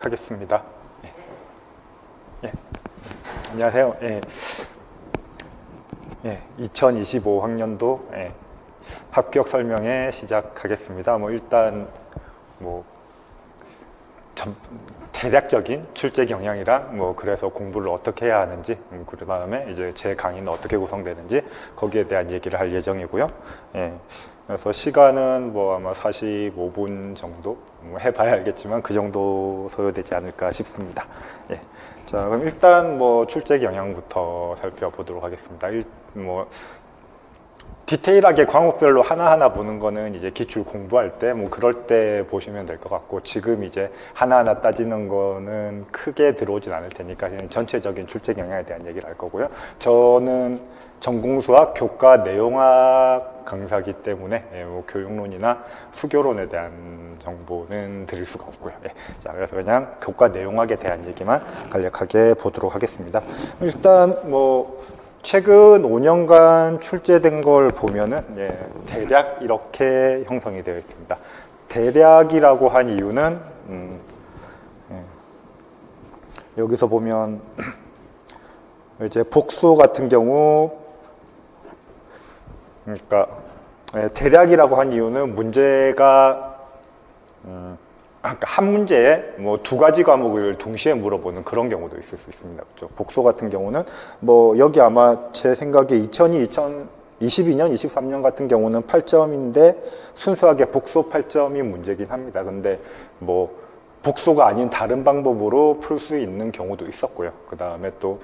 시작하겠습니다. 예. 안녕하세요. 2025학년도 합격 설명회 시작하겠습니다. 일단 대략적인 출제 경향이랑 그래서 공부를 어떻게 해야 하는지, 그 다음에 이제 제 강의는 어떻게 구성되는지 거기에 대한 얘기를 할 예정이고요. 그래서 시간은 아마 45분 정도 해봐야 알겠지만 그 정도 소요되지 않을까 싶습니다. 자, 그럼 일단 출제 경향부터 살펴보도록 하겠습니다. 디테일하게 과목별로 하나하나 보는 거는 이제 기출 공부할 때 그럴 때 보시면 될 것 같고, 지금 이제 하나하나 따지는 거는 크게 들어오진 않을 테니까 그냥 전체적인 출제 경향에 대한 얘기를 할 거고요. 저는 전공수학 교과 내용학 강사이기 때문에 교육론이나 수교론에 대한 정보는 드릴 수가 없고요. 자, 그래서 그냥 교과 내용학에 대한 얘기만 간략하게 보도록 하겠습니다. 일단 최근 5년간 출제된 걸 보면은 대략 이렇게 형성이 되어 있습니다. 대략이라고 한 이유는 여기서 보면 이제 복수 같은 경우, 그러니까 대략이라고 한 이유는 문제가 한 문제에 두 가지 과목을 동시에 물어보는 그런 경우도 있을 수 있습니다. 그렇죠? 복수 같은 경우는 여기 아마 제 생각에 2022년, 23년 같은 경우는 8점인데 순수하게 복수 8점이 문제긴 합니다. 근데 복수가 아닌 다른 방법으로 풀 수 있는 경우도 있었고요. 그 다음에 또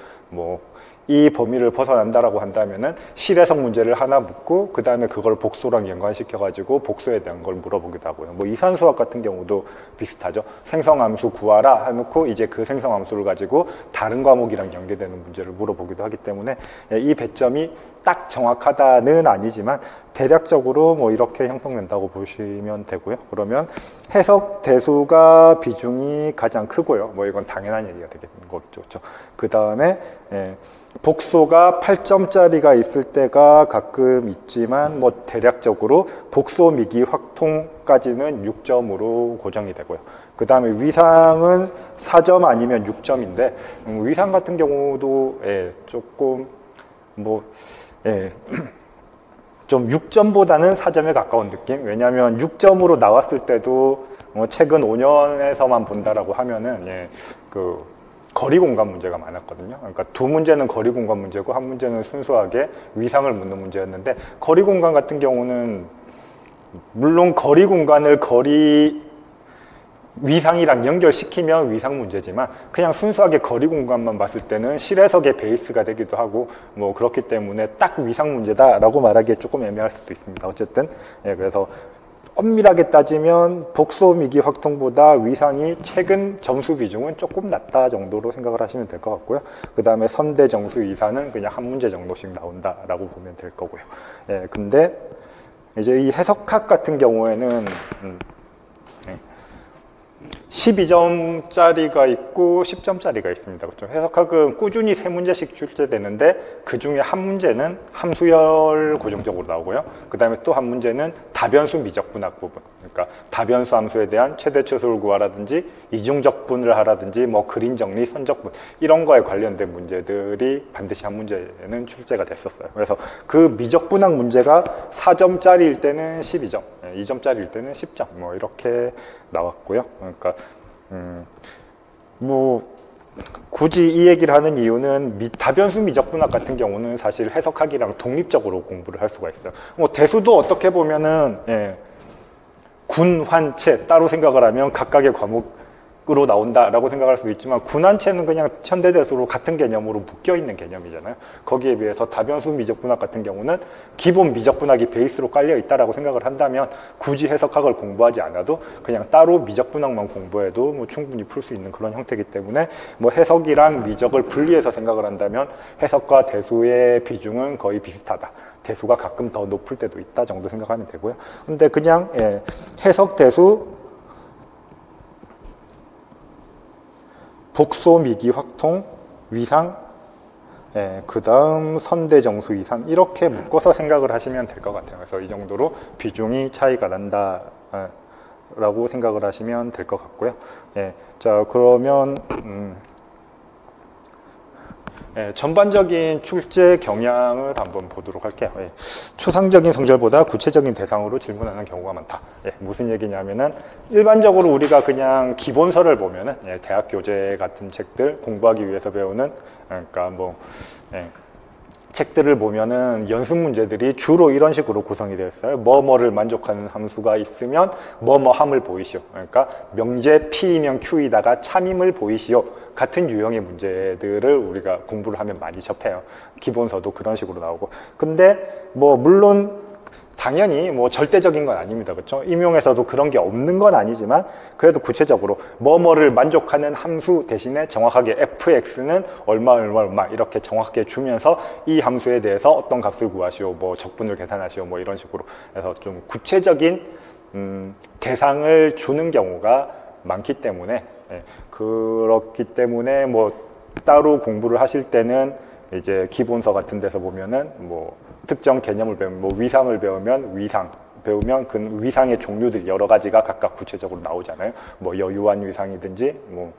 이 범위를 벗어난다라고 한다면은 실해석 문제를 하나 묻고 그 다음에 그걸 복수랑 연관시켜 가지고 복수에 대한 걸 물어보기도 하고요. 이산수학 같은 경우도 비슷하죠. 생성함수 구하라 해놓고 이제 그 생성함수를 가지고 다른 과목이랑 연계되는 문제를 물어보기도 하기 때문에 이 배점이 딱 정확하다는 아니지만 대략적으로 이렇게 형성된다고 보시면 되고요. 그러면 해석 대수가 비중이 가장 크고요. 이건 당연한 얘기가 되겠는 거죠. 그 다음에 복소가 8점짜리가 있을 때가 가끔 있지만 대략적으로 복소 미기 확통까지는 6점으로 고정이 되고요. 그 다음에 위상은 4점 아니면 6점인데 위상 같은 경우도 조금 좀 6점보다는 4점에 가까운 느낌? 왜냐하면 6점으로 나왔을 때도 최근 5년에서만 본다라고 하면은 거리 공간 문제가 많았거든요. 그러니까 두 문제는 거리 공간 문제고 한 문제는 순수하게 위상을 묻는 문제였는데, 거리 공간 같은 경우는 물론 거리 공간을 위상이랑 연결시키면 위상 문제지만 그냥 순수하게 거리 공간만 봤을 때는 실해석의 베이스가 되기도 하고 그렇기 때문에 딱 위상 문제다라고 말하기에 조금 애매할 수도 있습니다. 어쨌든 그래서 엄밀하게 따지면 복소 미기 확통보다 위상이 최근 점수 비중은 조금 낮다 정도로 생각을 하시면 될 것 같고요. 그 다음에 선대 정수 이사는 그냥 한 문제 정도씩 나온다라고 보면 될 거고요. 근데 이제 이 해석학 같은 경우에는 12점짜리가 있고 10점짜리가 있습니다. 그렇죠? 해석학은 꾸준히 3문제씩 출제되는데 그 중에 한 문제는 함수열 고정적으로 나오고요. 그 다음에 또 한 문제는 다변수 미적분학 부분, 그러니까 다변수 함수에 대한 최대 최소를 구하라든지 이중적분을 하라든지 그림 정리, 선적분 이런 거에 관련된 문제들이 반드시 한 문제는 출제가 됐었어요. 그래서 그 미적분학 문제가 4점짜리일 때는 12점, 2점짜리일 때는 10점 이렇게 나왔고요. 그러니까 굳이 이 얘기를 하는 이유는 다변수 미적분학 같은 경우는 사실 해석학이랑 독립적으로 공부를 할 수가 있어요. 대수도 어떻게 보면은 군환체 따로 생각을 하면 각각의 과목으로 나온다라고 생각할 수도 있지만, 군환체는 그냥 현대대수로 같은 개념으로 묶여있는 개념이잖아요. 거기에 비해서 다변수 미적분학 같은 경우는 기본 미적분학이 베이스로 깔려 있다라고 생각을 한다면 굳이 해석학을 공부하지 않아도 그냥 따로 미적분학만 공부해도 충분히 풀 수 있는 그런 형태이기 때문에 해석이랑 미적을 분리해서 생각을 한다면 해석과 대수의 비중은 거의 비슷하다. 대수가 가끔 더 높을 때도 있다 정도 생각하면 되고요. 근데 그냥 해석 대수 복소 미기 확통 위상 그 다음 선대 정수 이상 이렇게 묶어서 생각을 하시면 될 것 같아요. 그래서 이 정도로 비중이 차이가 난다 라고 생각을 하시면 될 것 같고요. 예, 자 그러면 예, 전반적인 출제 경향을 한번 보도록 할게요. 예, 추상적인 성질보다 구체적인 대상으로 질문하는 경우가 많다. 예, 무슨 얘기냐면은 일반적으로 우리가 그냥 기본서를 보면은 예, 대학 교재 같은 책들 공부하기 위해서 배우는 그러니까 뭐 책들을 보면은 연습 문제들이 주로 이런 식으로 구성이 되어 있어요. 뭐뭐를 만족하는 함수가 있으면 뭐뭐함을 보이시오. 그러니까 명제 P이면 Q이다가 참임을 보이시오. 같은 유형의 문제들을 우리가 공부를 하면 많이 접해요. 기본서도 그런 식으로 나오고. 근데 뭐 물론 당연히 뭐 절대적인 건 아닙니다. 그렇죠? 임용에서도 그런 게 없는 건 아니지만 그래도 구체적으로 뭐뭐를 만족하는 함수 대신에 정확하게 fx는 얼마 이렇게 정확하게 주면서 이 함수에 대해서 어떤 값을 구하시오, 뭐 적분을 계산하시오, 뭐 이런 식으로 해서 좀 구체적인 대상을 주는 경우가 많기 때문에 그렇기 때문에 뭐 따로 공부를 하실 때는 이제 기본서 같은 데서 보면은 뭐 특정 개념을 배우면 뭐 위상을 배우면 배우면 그 위상의 종류들 여러 가지가 각각 구체적으로 나오잖아요. 뭐 여유한 위상이든지 뭐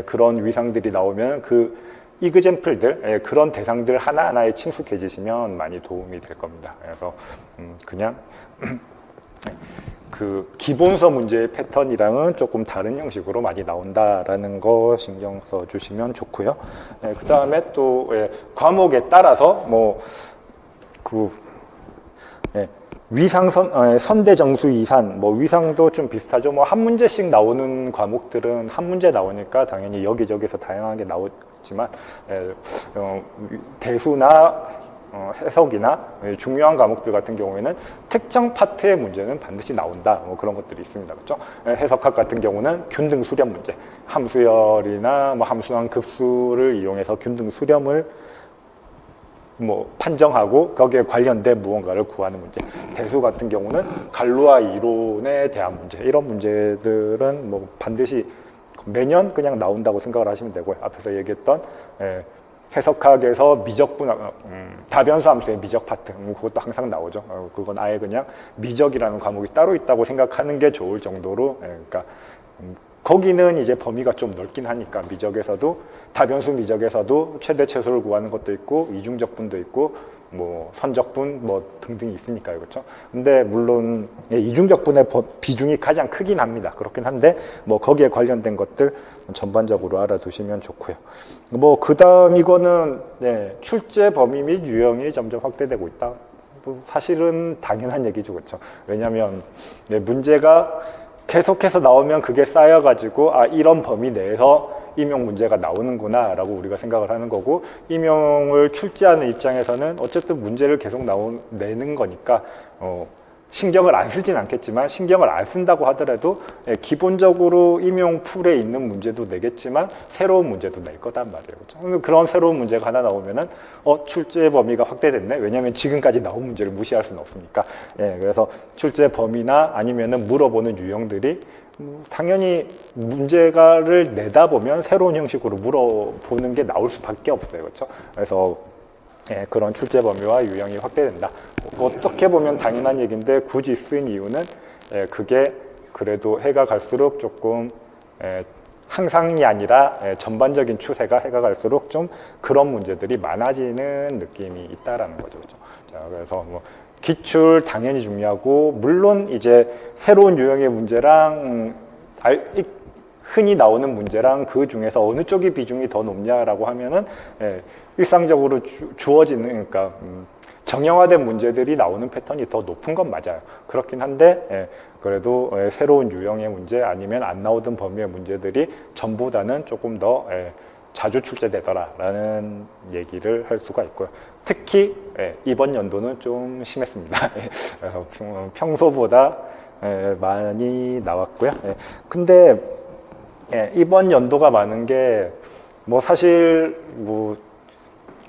그런 위상들이 나오면 그 이그젬플들 그런 대상들 하나하나에 친숙해지시면 많이 도움이 될 겁니다. 그래서 그냥 그 기본서 문제의 패턴이랑은 조금 다른 형식으로 많이 나온다라는 거 신경 써 주시면 좋고요. 그 다음에 또 과목에 따라서 뭐 선대정수 이산, 뭐 위상도 좀 비슷하죠. 뭐 한 문제씩 나오는 과목들은 한 문제 나오니까 당연히 여기저기서 다양하게 나오지만 대수나 해석이나 중요한 과목들 같은 경우에는 특정 파트의 문제는 반드시 나온다. 뭐 그런 것들이 있습니다. 그렇죠? 해석학 같은 경우는 균등 수렴 문제, 함수열이나 뭐 함수항 급수를 이용해서 균등 수렴을 뭐 판정하고 거기에 관련된 무언가를 구하는 문제. 대수 같은 경우는 갈루아 이론에 대한 문제. 이런 문제들은 뭐 반드시 매년 그냥 나온다고 생각을 하시면 되고요. 앞에서 얘기했던 해석학에서 미적분, 다변수 함수의 미적 파트, 그것도 항상 나오죠. 그건 아예 그냥 미적이라는 과목이 따로 있다고 생각하는 게 좋을 정도로, 그러니까 거기는 이제 범위가 좀 넓긴 하니까 미적에서도 다변수 미적에서도 최대 최소를 구하는 것도 있고 이중적분도 있고 뭐 선적분 뭐 등등이 있으니까요. 그렇죠? 근데 물론 이중적분의 비중이 가장 크긴 합니다. 그렇긴 한데 뭐 거기에 관련된 것들 전반적으로 알아두시면 좋고요. 뭐 그다음 이거는 출제 범위 및 유형이 점점 확대되고 있다. 뭐 사실은 당연한 얘기죠. 그렇죠? 왜냐하면 문제가 계속해서 나오면 그게 쌓여가지고 아 이런 범위 내에서 임용 문제가 나오는구나 라고 우리가 생각을 하는 거고, 임용을 출제하는 입장에서는 어쨌든 문제를 계속 내는 거니까 신경을 안 쓰진 않겠지만 신경을 안 쓴다고 하더라도 기본적으로 임용 풀에 있는 문제도 내겠지만 새로운 문제도 낼 거단 말이에요. 그렇죠? 그런 새로운 문제가 하나 나오면은 출제 범위가 확대됐네. 왜냐하면 지금까지 나온 문제를 무시할 수는 없으니까. 그래서 출제 범위나 아니면은 물어보는 유형들이 당연히 문제가를 내다 보면 새로운 형식으로 물어보는 게 나올 수밖에 없어요. 그렇죠? 그래서 그런 출제 범위와 유형이 확대된다. 어떻게 보면 당연한 얘기인데 굳이 쓴 이유는 그게 그래도 해가 갈수록 조금 항상이 아니라 전반적인 추세가 해가 갈수록 좀 그런 문제들이 많아지는 느낌이 있다라는 거죠. 그렇죠? 자, 그래서 뭐 기출 당연히 중요하고, 물론 이제 새로운 유형의 문제랑 흔히 나오는 문제랑 그 중에서 어느 쪽이 비중이 더 높냐라고 하면은 일상적으로 주어지는, 그러니까 정형화된 문제들이 나오는 패턴이 더 높은 건 맞아요. 그렇긴 한데 그래도 새로운 유형의 문제 아니면 안 나오던 범위의 문제들이 전보다는 조금 더 자주 출제되더라라는 얘기를 할 수가 있고요. 특히 이번 연도는 좀 심했습니다. 평소보다 많이 나왔고요. 근데 이번 연도가 많은 게 뭐 사실 뭐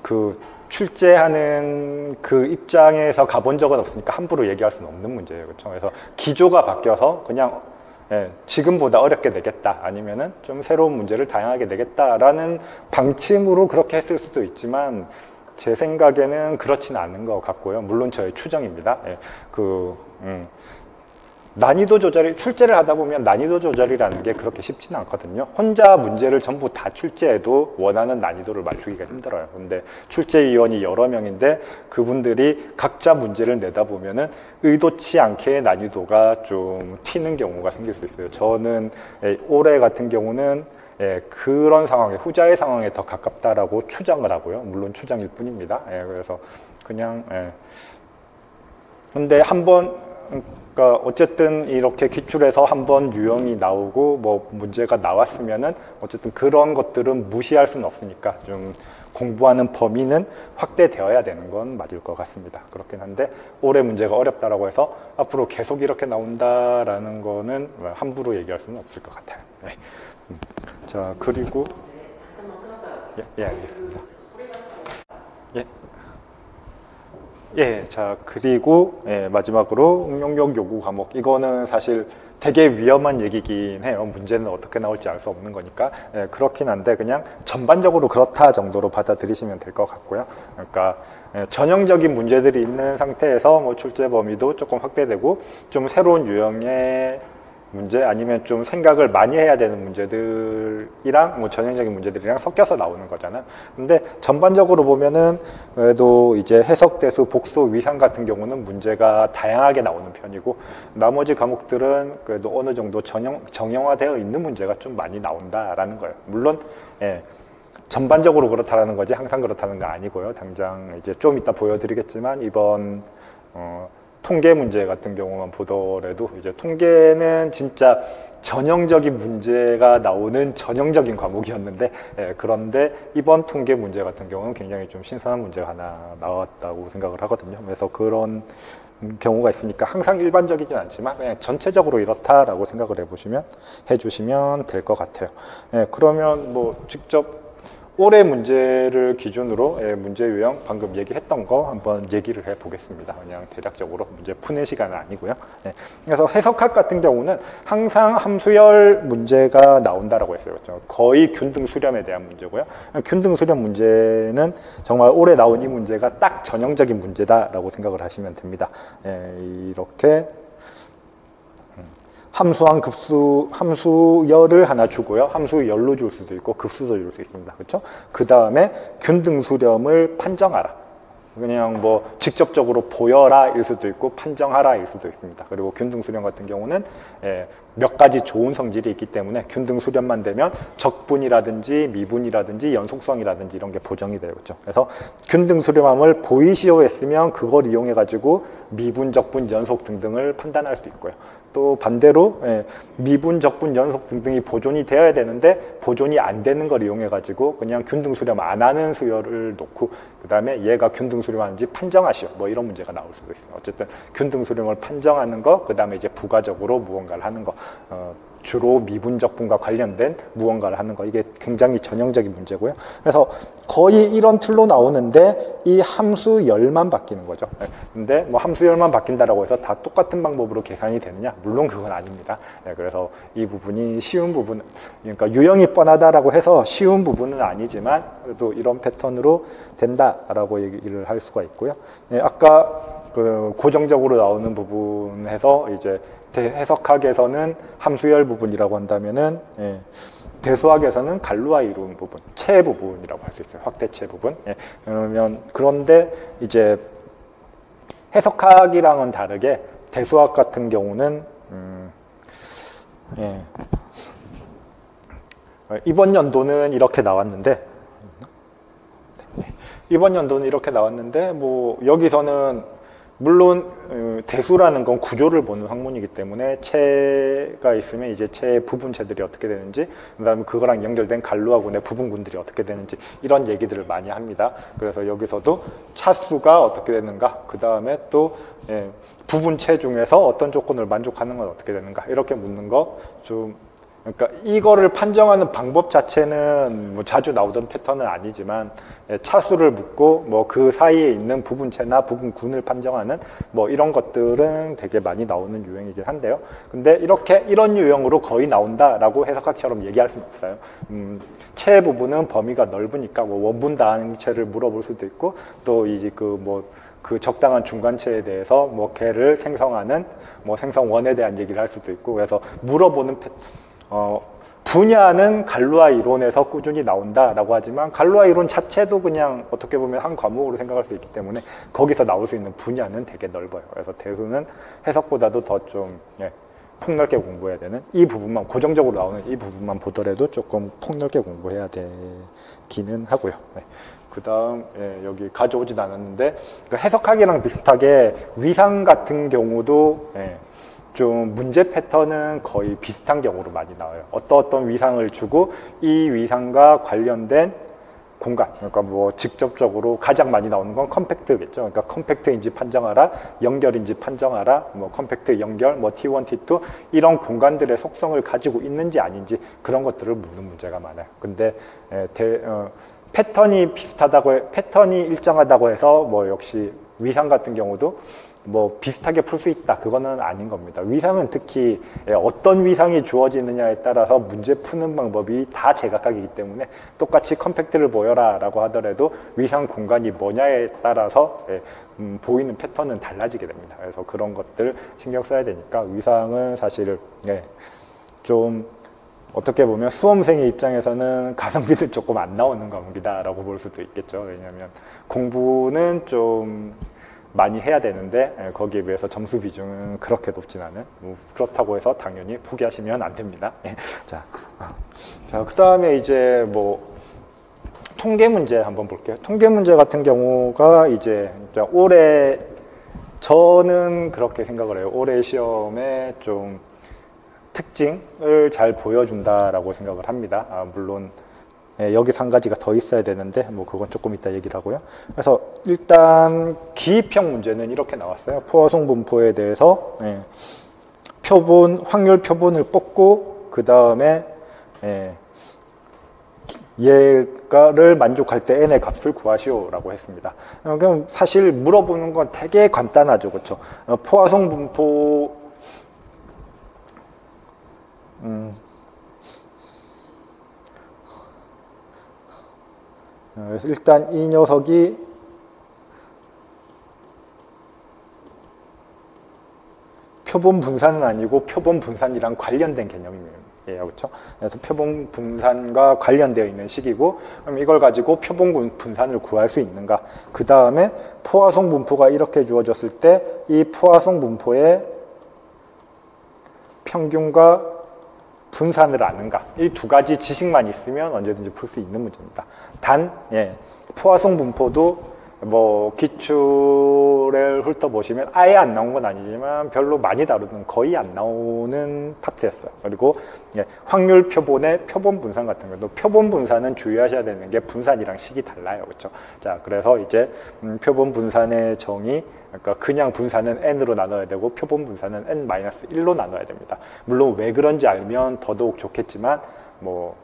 그 출제하는 그 입장에서 가본 적은 없으니까 함부로 얘기할 수는 없는 문제예요. 그렇죠? 그래서 기조가 바뀌어서 그냥 지금보다 어렵게 내겠다, 아니면은 좀 새로운 문제를 다양하게 내겠다라는 방침으로 그렇게 했을 수도 있지만 제 생각에는 그렇지는 않은 것 같고요. 물론 저의 추정입니다. 난이도 조절이, 출제를 하다 보면 난이도 조절이라는 게 그렇게 쉽지는 않거든요. 혼자 문제를 전부 다 출제해도 원하는 난이도를 맞추기가 힘들어요. 근데 출제위원이 여러 명인데 그분들이 각자 문제를 내다 보면은 의도치 않게 난이도가 좀 튀는 경우가 생길 수 있어요. 저는 올해 같은 경우는 그런 상황에, 후자의 상황에 더 가깝다라고 추정을 하고요. 물론 추정일 뿐입니다. 그래서 그냥 근데 한번, 그러니까 어쨌든 이렇게 기출에서 한번 유형이 나오고 뭐 문제가 나왔으면은 어쨌든 그런 것들은 무시할 수는 없으니까 좀 공부하는 범위는 확대되어야 되는 건 맞을 것 같습니다. 그렇긴 한데 올해 문제가 어렵다라고 해서 앞으로 계속 이렇게 나온다라는 거는 함부로 얘기할 수는 없을 것 같아요. 네. 자, 그리고 알겠습니다. 자, 그리고 마지막으로 응용력 요구 과목. 이거는 사실 되게 위험한 얘기긴 해요. 문제는 어떻게 나올지 알 수 없는 거니까. 그렇긴 한데 그냥 전반적으로 그렇다 정도로 받아들이시면 될 것 같고요. 그러니까 전형적인 문제들이 있는 상태에서 뭐 출제 범위도 조금 확대되고 좀 새로운 유형의 문제 아니면 좀 생각을 많이 해야 되는 문제들이랑 뭐 전형적인 문제들이랑 섞여서 나오는 거잖아요. 근데 전반적으로 보면은 그래도 이제 해석, 대수, 복수, 위상 같은 경우는 문제가 다양하게 나오는 편이고 나머지 과목들은 그래도 어느 정도 정형화되어 있는 문제가 좀 많이 나온다라는 거예요. 물론 전반적으로 그렇다라는 거지 항상 그렇다는 거 아니고요. 당장 이제 좀 이따 보여드리겠지만 이번 통계 문제 같은 경우만 보더라도 이제 통계는 진짜 전형적인 문제가 나오는 전형적인 과목이었는데 그런데 이번 통계 문제 같은 경우는 굉장히 좀 신선한 문제가 하나 나왔다고 생각을 하거든요. 그래서 그런 경우가 있으니까 항상 일반적이진 않지만 그냥 전체적으로 이렇다라고 생각을 해주시면 될 것 같아요. 그러면 뭐 직접 올해 문제를 기준으로 문제 유형 방금 얘기했던 거 한번 얘기를 해보겠습니다. 그냥 대략적으로 문제 푸는 시간은 아니고요. 그래서 해석학 같은 경우는 항상 함수열 문제가 나온다라고 했어요. 거의 균등 수렴에 대한 문제고요. 균등 수렴 문제는 정말 올해 나온 이 문제가 딱 전형적인 문제다라고 생각을 하시면 됩니다. 이렇게 함수항 함수열을 하나 주고요. 함수열로 줄 수도 있고 급수도 줄 수 있습니다. 그렇죠? 그 다음에 균등 수렴을 판정하라. 그냥 뭐 직접적으로 보여라 일 수도 있고 판정하라 일 수도 있습니다. 그리고 균등 수렴 같은 경우는 몇 가지 좋은 성질이 있기 때문에 균등 수렴만 되면 적분이라든지 미분이라든지 연속성이라든지 이런 게 보정이 되죠. 그렇죠? 그래서 균등 수렴함을 보이시오 했으면 그걸 이용해 가지고 미분, 적분, 연속 등등을 판단할 수 있고요. 또 반대로 미분, 적분, 연속 등등이 보존이 되어야 되는데 보존이 안 되는 걸 이용해 가지고 그냥 균등 수렴 안 하는 수열을 놓고 그 다음에 얘가 균등 수렴하는지 판정하시오 뭐 이런 문제가 나올 수도 있어요. 어쨌든 균등 수렴을 판정하는 거, 그 다음에 이제 부가적으로 무언가를 하는 거, 주로 미분, 적분과 관련된 무언가를 하는 거, 이게 굉장히 전형적인 문제고요. 그래서 거의 이런 틀로 나오는데 이 함수열만 바뀌는 거죠. 근데 뭐 함수열만 바뀐다라고 해서 다 똑같은 방법으로 계산이 되느냐? 물론 그건 아닙니다. 그래서 이 부분이 쉬운 부분, 그러니까 유형이 뻔하다라고 해서 쉬운 부분은 아니지만 그래도 이런 패턴으로 된다라고 얘기를 할 수가 있고요. 아까 그 고정적으로 나오는 부분에서 이제 해석학에서는 함수열 부분이라고 한다면은 대수학에서는 갈루와 이룬 부분, 체 부분이라고 할 수 있어요. 확대체 부분. 그러면 그런데 이제 해석학이랑은 다르게 대수학 같은 경우는 이번 연도는 이렇게 나왔는데 뭐 여기서는 물론 대수라는 건 구조를 보는 학문이기 때문에 체가 있으면 이제 체의 부분체들이 어떻게 되는지, 그다음에 그거랑 연결된 갈루하고의 부분군들이 어떻게 되는지 이런 얘기들을 많이 합니다. 그래서 여기서도 차수가 어떻게 되는가, 그 다음에 또 부분체 중에서 어떤 조건을 만족하는 건 어떻게 되는가 이렇게 묻는 거 좀 그러니까 이거를 판정하는 방법 자체는 뭐 자주 나오던 패턴은 아니지만 차수를 묻고 뭐 그 사이에 있는 부분체나 부분군을 판정하는 뭐 이런 것들은 되게 많이 나오는 유형이긴 한데요. 근데 이런 유형으로 거의 나온다라고 해석학처럼 얘기할 수는 없어요. 체 부분은 범위가 넓으니까 뭐 원분 단위체를 물어볼 수도 있고 또 이제 그 적당한 중간체에 대해서 뭐 걔를 생성하는 뭐 생성원에 대한 얘기를 할 수도 있고 그래서 물어보는 분야는 갈루아 이론에서 꾸준히 나온다라고 하지만 갈루아 이론 자체도 그냥 어떻게 보면 한 과목으로 생각할 수 있기 때문에 거기서 나올 수 있는 분야는 되게 넓어요. 그래서 대수는 해석보다도 더 좀 폭넓게 공부해야 되는 이 부분만 고정적으로 나오는 이 부분만 보더라도 조금 폭넓게 공부해야 되기는 하고요. 그 다음 여기 가져오진 않았는데 그러니까 해석하기랑 비슷하게 위상 같은 경우도 좀 문제 패턴은 거의 비슷한 경우로 많이 나와요. 어떤 위상을 주고 이 위상과 관련된 공간, 그러니까 뭐 직접적으로 가장 많이 나오는 건 컴팩트겠죠. 그러니까 컴팩트인지 판정하라, 연결인지 판정하라, 뭐 컴팩트 연결, 뭐 T1, T2 이런 공간들의 속성을 가지고 있는지 아닌지 그런 것들을 묻는 문제가 많아요. 근데 패턴이 패턴이 일정하다고 해서 뭐 역시 위상 같은 경우도 뭐 비슷하게 풀 수 있다 그거는 아닌 겁니다. 위상은 특히 어떤 위상이 주어지느냐에 따라서 문제 푸는 방법이 다 제각각이기 때문에 똑같이 컴팩트를 보여라 라고 하더라도 위상 공간이 뭐냐에 따라서 보이는 패턴은 달라지게 됩니다. 그래서 그런 것들 신경 써야 되니까 위상은 사실 좀 어떻게 보면 수험생의 입장에서는 가성비는 조금 안 나오는 과목이다 라고 볼 수도 있겠죠. 왜냐하면 공부는 좀 많이 해야 되는데 거기에 비해서 점수 비중은 그렇게 높진 않은 그렇다고 해서 당연히 포기하시면 안 됩니다. 자, 그 다음에 이제 뭐 통계 문제 한번 볼게요. 통계 문제 같은 경우가 이제 올해 저는 그렇게 생각을 해요. 올해 시험에 좀 특징을 잘 보여준다라고 생각을 합니다. 물론 여기서 한 가지가 더 있어야 되는데 뭐 그건 조금 이따 얘기를 하고요. 그래서 일단 기입형 문제는 이렇게 나왔어요. 포화송 분포에 대해서 확률 표본을 뽑고 그 다음에 얘를 만족할 때 n의 값을 구하시오라고 했습니다. 그럼 사실 물어보는 건 되게 간단하죠, 그렇죠? 포화송 분포 그래서 일단 이 녀석이 표본 분산은 아니고 표본 분산이랑 관련된 개념이에요. 그렇죠? 그래서 표본 분산과 관련되어 있는 식이고 그럼 이걸 가지고 표본 분산을 구할 수 있는가? 그 다음에 포화송 분포가 이렇게 주어졌을 때 이 포화송 분포의 평균과 분산을 아는가? 이 두 가지 지식만 있으면 언제든지 풀 수 있는 문제입니다. 단, 포화송 분포도 뭐 기출을 훑어보시면 아예 안 나온 건 아니지만 별로 많이 다루는 거의 안 나오는 파트였어요. 그리고 확률 표본의 표본 분산 같은 것도 표본 분산은 주의하셔야 되는 게 분산이랑 식이 달라요. 그렇죠? 자, 그래서 이제 표본 분산의 정의 그러니까 그냥 분산은 n으로 나눠야 되고 표본 분산은 n-1로 나눠야 됩니다. 물론 왜 그런지 알면 더더욱 좋겠지만 뭐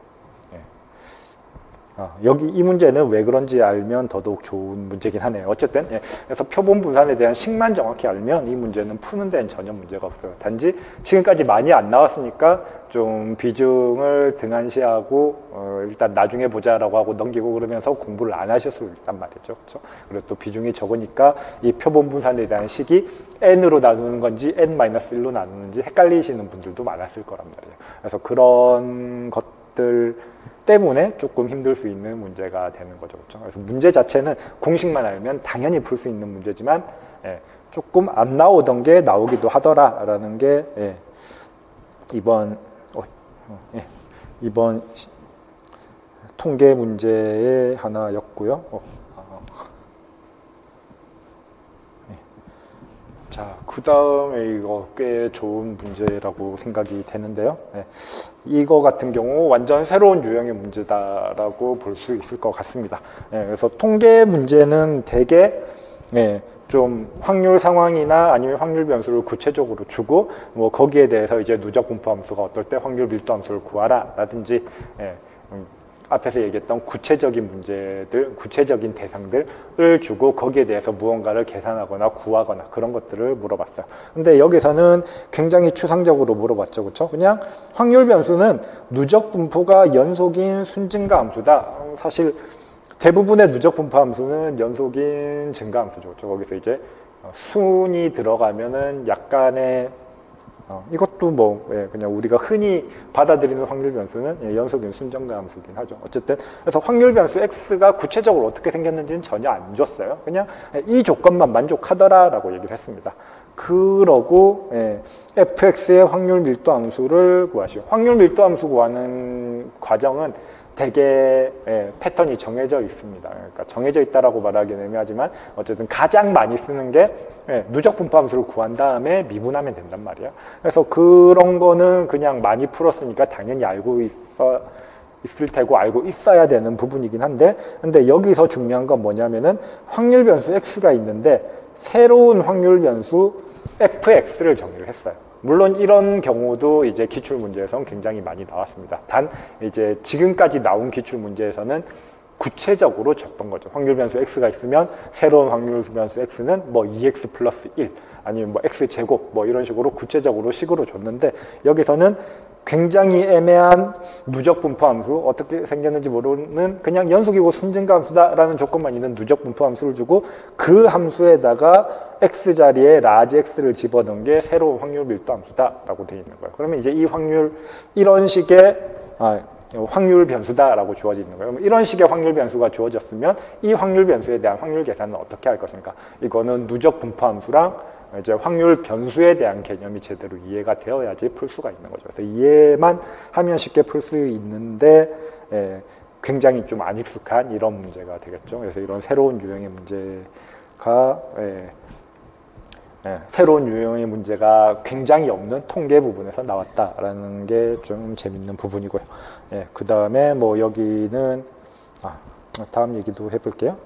여기 이 문제는 왜 그런지 알면 더더욱 좋은 문제긴 하네요. 어쨌든 그래서 표본 분산에 대한 식만 정확히 알면 이 문제는 푸는 데는 전혀 문제가 없어요. 단지 지금까지 많이 안 나왔으니까 좀 비중을 등한시하고 일단 나중에 보자라고 하고 넘기고 그러면서 공부를 안 하실 수 있단 말이죠. 그렇죠? 그리고 또 비중이 적으니까 이 표본 분산에 대한 식이 n으로 나누는 건지 n-1로 나누는지 헷갈리시는 분들도 많았을 거란 말이에요. 그래서 그런 것들 때문에 조금 힘들 수 있는 문제가 되는 거죠. 그렇죠? 그래서 문제 자체는 공식만 알면 당연히 풀 수 있는 문제지만 조금 안 나오던 게 나오기도 하더라라는 게 이번 통계 문제의 하나였고요. 자, 그 다음에 이거 꽤 좋은 문제라고 생각이 되는데요. 이거 같은 경우 완전 새로운 유형의 문제다라고 볼 수 있을 것 같습니다. 그래서 통계 문제는 대개 예, 좀 확률 상황이나 아니면 확률 변수를 구체적으로 주고 뭐 거기에 대해서 이제 누적 분포 함수가 어떨 때 확률 밀도 함수를 구하라 라든지 예, 앞에서 얘기했던 구체적인 문제들, 구체적인 대상들을 주고 거기에 대해서 무언가를 계산하거나 구하거나 그런 것들을 물어봤어요. 근데 여기서는 굉장히 추상적으로 물어봤죠. 그렇죠? 그냥 확률 변수는 누적 분포가 연속인 순증가 함수다. 사실 대부분의 누적 분포 함수는 연속인 증가 함수죠. 그렇죠? 거기서 이제 순이 들어가면은 약간의 이것도 뭐 그냥 우리가 흔히 받아들이는 확률 변수는 연속인 순증가 함수긴 하죠. 어쨌든 그래서 확률 변수 x가 구체적으로 어떻게 생겼는지는 전혀 안 줬어요. 그냥 이 조건만 만족하더라라고 얘기를 했습니다. 그러고 fx의 확률 밀도 함수를 구하시오. 확률 밀도 함수 구하는 과정은 되게 패턴이 정해져 있습니다. 그러니까 정해져 있다라고 말하기는 애매하지만 어쨌든 가장 많이 쓰는 게 누적 분포 함수를 구한 다음에 미분하면 된단 말이에요. 그래서 그런 거는 그냥 많이 풀었으니까 당연히 알고 있을 테고 알고 있어야 되는 부분이긴 한데, 근데 여기서 중요한 건 뭐냐면은 확률 변수 x가 있는데 새로운 확률 변수 fx를 정의를 했어요. 물론 이런 경우도 이제 기출 문제에서는 굉장히 많이 나왔습니다. 단 이제 지금까지 나온 기출 문제에서는 구체적으로 줬던 거죠. 확률 변수 x가 있으면 새로운 확률 변수 x는 뭐 2x 플러스 1 아니면 뭐 x 제곱 뭐 이런 식으로 구체적으로 식으로 줬는데, 여기서는 굉장히 애매한 누적 분포 함수, 어떻게 생겼는지 모르는 그냥 연속이고 순증가 함수다라는 조건만 있는 누적 분포 함수를 주고 그 함수에다가 x 자리에 라지 x를 집어넣은 게 새로운 확률 밀도 함수다라고 되어 있는 거예요. 그러면 이제 이 확률, 이런 식의 확률 변수다라고 주어지는 거예요. 이런 식의 확률 변수가 주어졌으면 이 확률 변수에 대한 확률 계산은 어떻게 할 것인가? 이거는 누적 분포 함수랑 이제 확률 변수에 대한 개념이 제대로 이해가 되어야지 풀 수가 있는 거죠. 그래서 이해만 하면 쉽게 풀 수 있는데 굉장히 좀 안 익숙한 이런 문제가 되겠죠. 그래서 이런 새로운 유형의 문제가 새로운 유형의 문제가 굉장히 없는 통계 부분에서 나왔다라는 게 좀 재밌는 부분이고요. 그 다음에 뭐 여기는 다음 얘기도 해볼게요.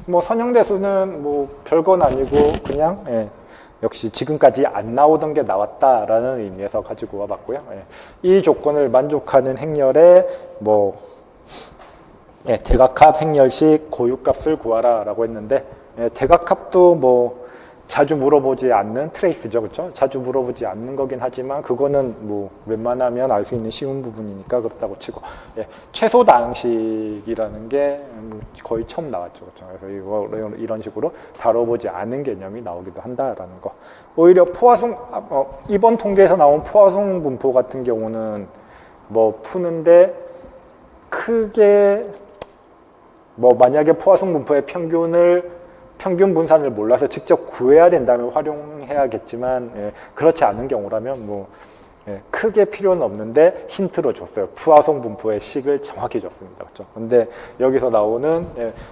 뭐 선형대수는 뭐 별건 아니고 그냥 역시 지금까지 안 나오던 게 나왔다라는 의미에서 가지고 와봤고요. 이 조건을 만족하는 행렬에 뭐 대각합 행렬식 고유값을 구하라라고 했는데, 대각합도 뭐 자주 물어보지 않는 트레이스죠, 그렇죠? 자주 물어보지 않는 거긴 하지만 그거는 뭐 웬만하면 알 수 있는 쉬운 부분이니까 그렇다고 치고, 최소 다항식이라는 게 거의 처음 나왔죠, 그렇죠? 그래서 이거 이런 식으로 다뤄보지 않은 개념이 나오기도 한다라는 거. 오히려 포화송 이번 통계에서 나온 포화송 분포 같은 경우는 뭐 푸는데 크게 뭐 만약에 포화송 분포의 평균 분산을 몰라서 직접 구해야 된다면 활용해야겠지만 그렇지 않은 경우라면 뭐 크게 필요는 없는데 힌트로 줬어요. 포화송 분포의 식을 정확히 줬습니다. 그렇죠? 근데 여기서 나오는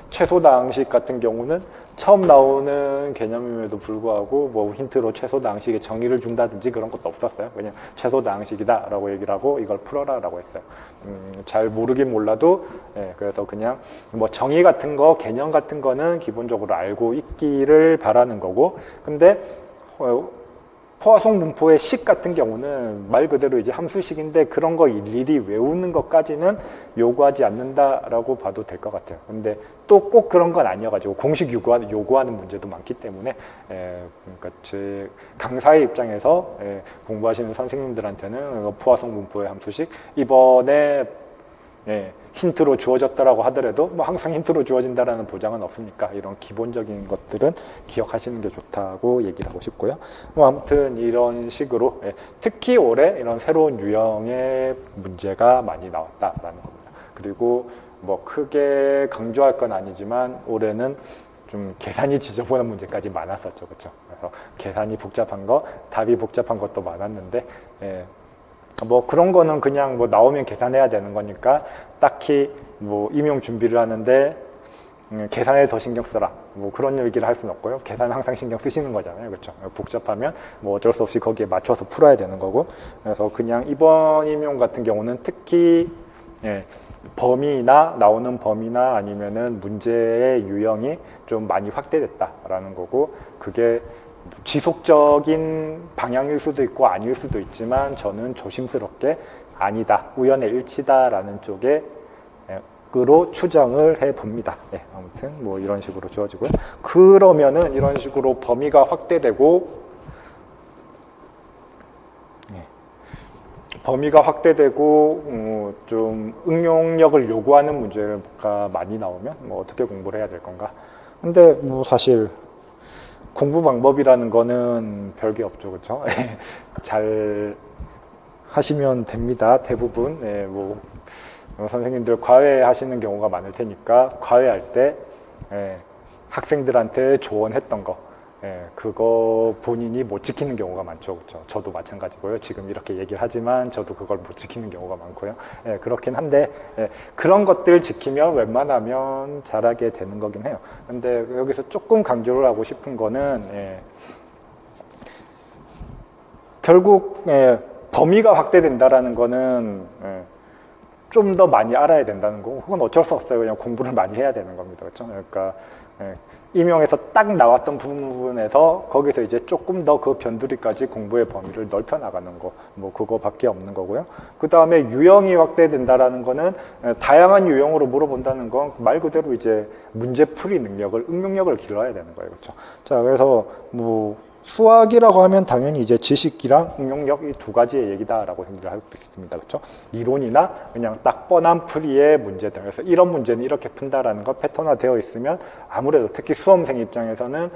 최소 다항식 같은 경우는 처음 나오는 개념임에도 불구하고 뭐 힌트로 최소 다항식의 정의를 준다든지 그런 것도 없었어요. 그냥 최소 다항식이다 라고 얘기를 하고 이걸 풀어라 라고 했어요. 잘 모르긴 몰라도 그래서 그냥 뭐 정의 같은 거, 개념 같은 거는 기본적으로 알고 있기를 바라는 거고, 근데 포화송 분포의 식 같은 경우는 말 그대로 이제 함수식인데 그런 거 일일이 외우는 것까지는 요구하지 않는다라고 봐도 될 것 같아요. 근데 또 꼭 그런 건 아니어가지고 공식 요구하는 문제도 많기 때문에 그러니까 제 강사의 입장에서 공부하시는 선생님들한테는 포화송 분포의 함수식 이번에 힌트로 주어졌다라고 하더라도 뭐 항상 힌트로 주어진다라는 보장은 없으니까 이런 기본적인 것들은 기억하시는 게 좋다고 얘기를 하고 싶고요. 뭐 아무튼 이런 식으로 특히 올해 이런 새로운 유형의 문제가 많이 나왔다라는 겁니다. 그리고 뭐 크게 강조할 건 아니지만 올해는 좀 계산이 지저분한 문제까지 많았었죠, 그렇죠? 그래서 계산이 복잡한 거, 답이 복잡한 것도 많았는데. 뭐 그런 거는 그냥 뭐 나오면 계산해야 되는 거니까 딱히 뭐 임용 준비를 하는데 계산에 더 신경 써라 뭐 그런 얘기를 할 수는 없고요. 계산 항상 신경 쓰시는 거잖아요, 그렇죠? 복잡하면 뭐 어쩔 수 없이 거기에 맞춰서 풀어야 되는 거고, 그래서 그냥 이번 임용 같은 경우는 특히 범위나 나오는 범위나 아니면은 문제의 유형이 좀 많이 확대됐다라는 거고, 그게 지속적인 방향일 수도 있고 아닐 수도 있지만 저는 조심스럽게 아니다, 우연의 일치다라는 쪽에 으로 추정을 해 봅니다. 네, 아무튼 뭐 이런 식으로 주어지고요. 그러면은 이런 식으로 범위가 확대되고, 범위가 확대되고 좀 응용력을 요구하는 문제가 많이 나오면 뭐 어떻게 공부를 해야 될 건가? 근데 뭐 사실 공부 방법이라는 거는 별게 없죠, 그렇죠? 잘 하시면 됩니다. 대부분. 네, 뭐 선생님들 과외하시는 경우가 많을 테니까 과외할 때 학생들한테 조언했던 거, 그거 본인이 못 지키는 경우가 많죠, 그렇죠? 저도 마찬가지고요. 지금 이렇게 얘기를 하지만 저도 그걸 못 지키는 경우가 많고요. 그렇긴 한데 그런 것들 지키면 웬만하면 잘하게 되는 거긴 해요. 근데 여기서 조금 강조를 하고 싶은 거는 결국 범위가 확대된다라는 거는 좀 더 많이 알아야 된다는 거, 그건 어쩔 수 없어요. 그냥 공부를 많이 해야 되는 겁니다, 그렇죠? 그러니까 임용에서 딱 나왔던 부분에서 거기서 이제 조금 더 그 변두리까지 공부의 범위를 넓혀 나가는 거, 뭐 그거밖에 없는 거고요. 그 다음에 유형이 확대된다라는 거는 다양한 유형으로 물어본다는 건 말 그대로 이제 문제풀이 능력을, 응용력을 길러야 되는 거예요, 그렇죠? 자, 그래서 뭐 수학이라고 하면 당연히 이제 지식이랑 응용력 이 두 가지의 얘기다라고 생각을 할 수 있습니다. 그렇죠? 이론이나 그냥 딱 뻔한 풀이의 문제들. 그래서 이런 문제는 이렇게 푼다라는 거 패턴화되어 있으면 아무래도 특히 수험생 입장에서는,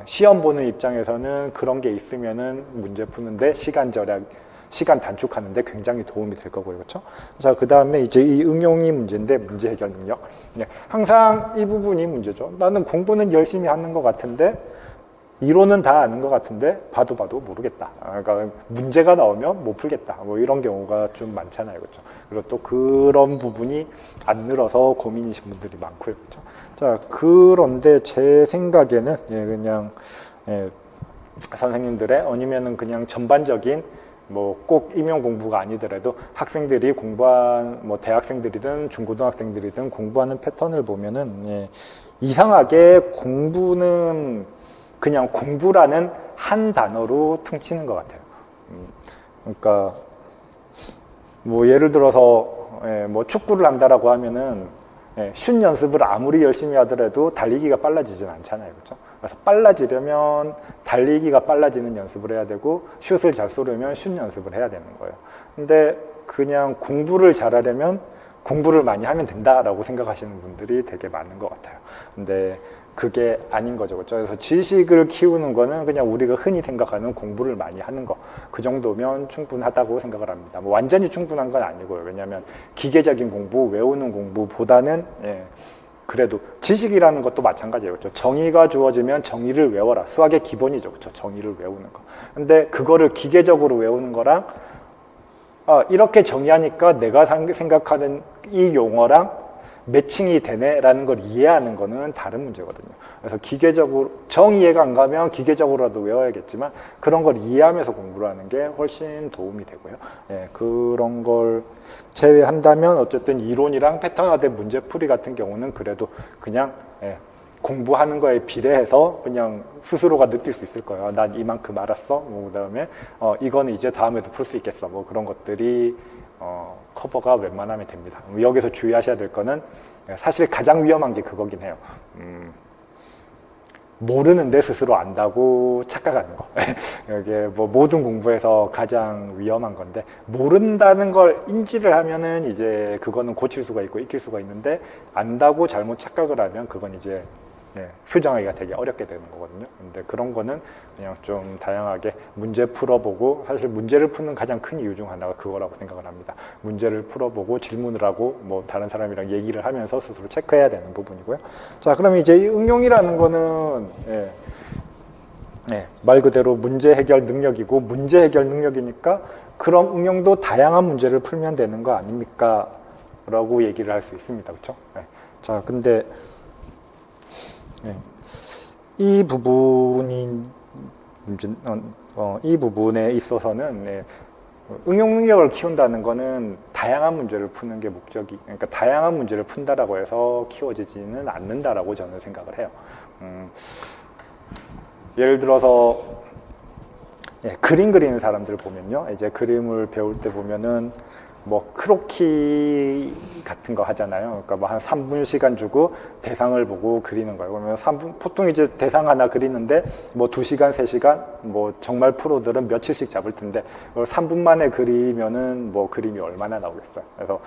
시험 보는 입장에서는 그런 게 있으면은 문제 푸는데 시간 절약, 시간 단축하는데 굉장히 도움이 될 거고요. 그렇죠? 자, 그 다음에 이제 이 응용이 문제인데 문제 해결 능력. 항상 이 부분이 문제죠. 나는 공부는 열심히 하는 것 같은데 이론은 다 아는 것 같은데 봐도 모르겠다. 그러니까 문제가 나오면 못 풀겠다. 뭐 이런 경우가 좀 많잖아요, 그렇죠? 그리고 또 그런 부분이 안 늘어서 고민이신 분들이 많고요, 그렇죠? 자, 그런데 제 생각에는 그냥 선생님들의 아니면은 그냥 전반적인 뭐 꼭 임용 공부가 아니더라도 학생들이 공부한, 뭐 대학생들이든 중고등학생들이든 공부하는 패턴을 보면은 이상하게 공부는 그냥 공부라는 한 단어로 퉁치는 것 같아요. 그러니까 뭐 예를 들어서 뭐 축구를 한다라고 하면은 슛 연습을 아무리 열심히 하더라도 달리기가 빨라지진 않잖아요, 그렇죠? 그래서 빨라지려면 달리기가 빨라지는 연습을 해야 되고 슛을 잘 쏘려면 슛 연습을 해야 되는 거예요. 근데 그냥 공부를 잘하려면 공부를 많이 하면 된다라고 생각하시는 분들이 되게 많은 것 같아요. 근데 그게 아닌 거죠, 그렇죠? 그래서 지식을 키우는 거는 그냥 우리가 흔히 생각하는 공부를 많이 하는 거, 그 정도면 충분하다고 생각을 합니다. 뭐 완전히 충분한 건 아니고요. 왜냐하면 기계적인 공부, 외우는 공부보다는 그래도 지식이라는 것도 마찬가지예요, 그렇죠? 정의가 주어지면 정의를 외워라. 수학의 기본이죠, 그렇죠? 정의를 외우는 거. 근데 그거를 기계적으로 외우는 거랑 이렇게 정의하니까 내가 생각하는 이 용어랑 매칭이 되네라는 걸 이해하는 거는 다른 문제거든요. 그래서 기계적으로 정이해가 안 가면 기계적으로라도 외워야겠지만 그런 걸 이해하면서 공부를 하는 게 훨씬 도움이 되고요. 그런 걸 제외한다면 어쨌든 이론이랑 패턴화된 문제풀이 같은 경우는 그래도 그냥 공부하는 거에 비례해서 그냥 스스로가 느낄 수 있을 거예요. 난 이만큼 알았어. 뭐 그다음에 이거는 이제 다음에도 풀 수 있겠어. 뭐 그런 것들이 커버가 웬만하면 됩니다. 여기서 주의하셔야 될 거는 사실 가장 위험한 게 그거긴 해요. 모르는데 스스로 안다고 착각하는 거. 이게 뭐 모든 공부에서 가장 위험한 건데, 모른다는 걸 인지를 하면은 이제 그거는 고칠 수가 있고 익힐 수가 있는데, 안다고 잘못 착각을 하면 그건 이제 수정하기가 되게 어렵게 되는 거거든요. 근데 그런 거는 그냥 좀 다양하게 문제 풀어보고, 사실 문제를 푸는 가장 큰 이유 중 하나가 그거라고 생각을 합니다. 문제를 풀어보고 질문을 하고 뭐 다른 사람이랑 얘기를 하면서 스스로 체크해야 되는 부분이고요. 자, 그럼 이제 이 응용이라는 거는 말 그대로 문제 해결 능력이고, 문제 해결 능력이니까 그럼 응용도 다양한 문제를 풀면 되는 거 아닙니까? 라고 얘기를 할 수 있습니다. 그렇죠? 자, 근데 이 부분이 이 부분에 있어서는 응용 능력을 키운다는 거는 다양한 문제를 푸는 게 목적이, 그러니까 다양한 문제를 푼다라고 해서 키워지지는 않는다라고 저는 생각을 해요. 예를 들어서 그림 그리는 사람들 보면요, 이제 그림을 배울 때 보면은 뭐 크로키 같은 거 하잖아요. 그러니까 뭐 한 3분 시간 주고 대상을 보고 그리는 거예요. 그러면 3분, 보통 이제 대상 하나 그리는데 뭐 2시간, 3시간, 뭐 정말 프로들은 며칠씩 잡을 텐데 이걸 3분 만에 그리면은 뭐 그림이 얼마나 나오겠어요. 그래서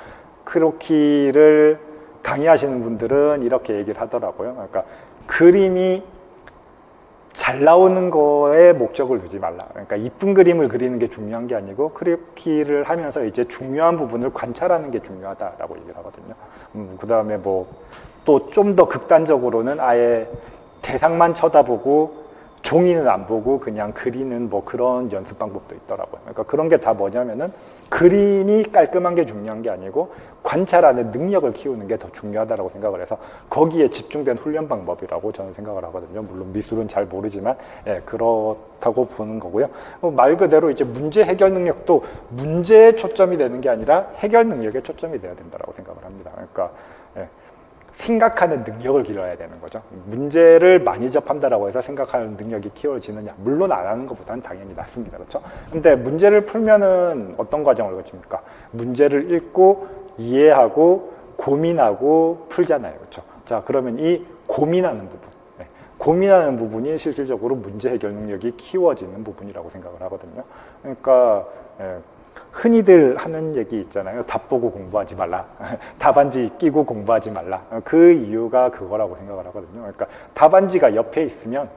크로키를 강의하시는 분들은 이렇게 얘기를 하더라고요. 그러니까 그림이 잘 나오는 거에 목적을 두지 말라. 그러니까 이쁜 그림을 그리는 게 중요한 게 아니고 크로키를 하면서 이제 중요한 부분을 관찰하는 게 중요하다라고 얘기를 하거든요. 그 다음에 뭐 또 좀 더 극단적으로는 아예 대상만 쳐다보고 종이는 안 보고 그냥 그리는 뭐 그런 연습 방법도 있더라고요. 그러니까 그런 게 다 뭐냐면은 그림이 깔끔한 게 중요한 게 아니고 관찰하는 능력을 키우는 게 더 중요하다고 생각을 해서 거기에 집중된 훈련 방법이라고 저는 생각을 하거든요. 물론 미술은 잘 모르지만 그렇다고 보는 거고요. 말 그대로 이제 문제 해결 능력도 문제에 초점이 되는 게 아니라 해결 능력에 초점이 돼야 된다고 생각을 합니다. 그러니까 생각하는 능력을 길러야 되는 거죠. 문제를 많이 접한다라고 해서 생각하는 능력이 키워지느냐? 물론 안 하는 것보다는 당연히 낫습니다. 그렇죠? 근데 문제를 풀면은 어떤 과정을 거칩니까? 문제를 읽고 이해하고 고민하고 풀잖아요. 그렇죠? 자, 그러면 이 고민하는 부분. 고민하는 부분이 실질적으로 문제 해결 능력이 키워지는 부분이라고 생각을 하거든요. 그러니까 흔히들 하는 얘기 있잖아요. 답 보고 공부하지 말라. 답안지 끼고 공부하지 말라. 그 이유가 그거라고 생각을 하거든요. 그러니까 답안지가 옆에 있으면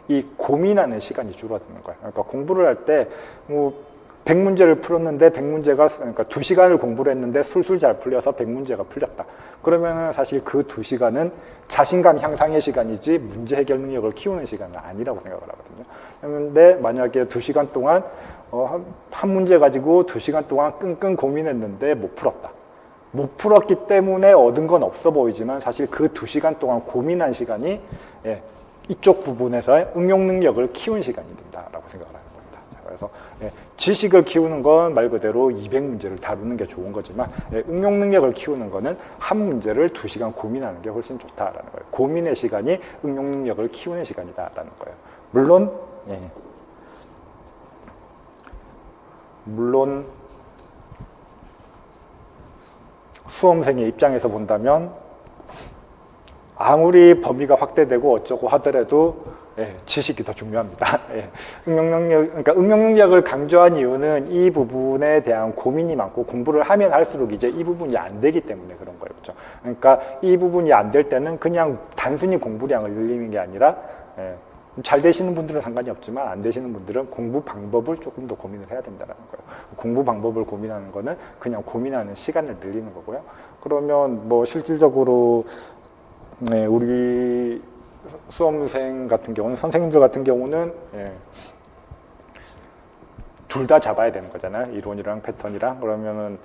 이 고민하는 시간이 줄어드는 거예요. 그러니까 공부를 할 때 뭐 100문제를 풀었는데 100문제가 그러니까 2시간을 공부를 했는데 술술 잘 풀려서 100문제가 풀렸다. 그러면 사실 그 2시간은 자신감 향상의 시간이지 문제 해결 능력을 키우는 시간은 아니라고 생각을 하거든요. 그런데 만약에 2시간 동안 한 문제 가지고 2시간 동안 끙끙 고민했는데 못 풀었다. 못 풀었기 때문에 얻은 건 없어 보이지만 사실 그 2시간 동안 고민한 시간이 이쪽 부분에서의 응용 능력을 키운 시간이 된다라고 생각을 합니다. 그래서 지식을 키우는 건 말 그대로 200문제를 다루는 게 좋은 거지만 응용 능력을 키우는 거는 한 문제를 2시간 고민하는 게 훨씬 좋다라는 거예요. 고민의 시간이 응용 능력을 키우는 시간이다라는 거예요. 물론 수험생의 입장에서 본다면 아무리 범위가 확대되고 어쩌고 하더라도 지식이 더 중요합니다. 응용 능력, 그러니까 응용 능력을 강조한 이유는 이 부분에 대한 고민이 많고 공부를 하면 할수록 이제 이 부분이 안 되기 때문에 그런 거예요. 그렇죠? 그러니까 이 부분이 안 될 때는 그냥 단순히 공부량을 늘리는 게 아니라 잘 되시는 분들은 상관이 없지만 안 되시는 분들은 공부 방법을 조금 더 고민을 해야 된다는 거예요. 공부 방법을 고민하는 거는 그냥 고민하는 시간을 늘리는 거고요. 그러면 뭐 실질적으로 우리 수험생 같은 경우는 선생님들 같은 경우는 둘 다 잡아야 되는 거잖아요. 이론이랑 패턴이랑. 그러면은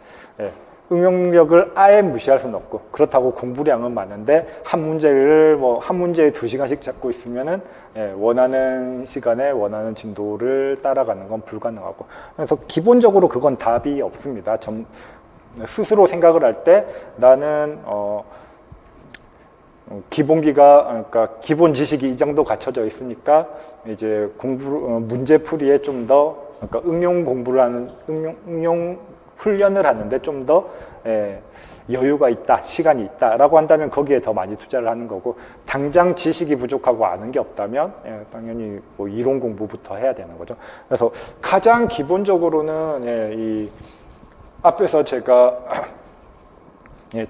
응용력을 아예 무시할 수는 없고 그렇다고 공부량은 많은데 한 문제를 뭐 한 문제에 2시간씩 잡고 있으면은 원하는 시간에 원하는 진도를 따라가는 건 불가능하고 그래서 기본적으로 그건 답이 없습니다. 스스로 생각을 할 때 나는 그러니까 기본 지식이 이 정도 갖춰져 있으니까 이제 문제풀이에 좀 더 그러니까 응용 공부를 하는 응용 훈련을 하는데 좀 더 여유가 있다, 시간이 있다라고 한다면 거기에 더 많이 투자를 하는 거고 당장 지식이 부족하고 아는 게 없다면 당연히 뭐 이론 공부부터 해야 되는 거죠. 그래서 가장 기본적으로는 이 앞에서 제가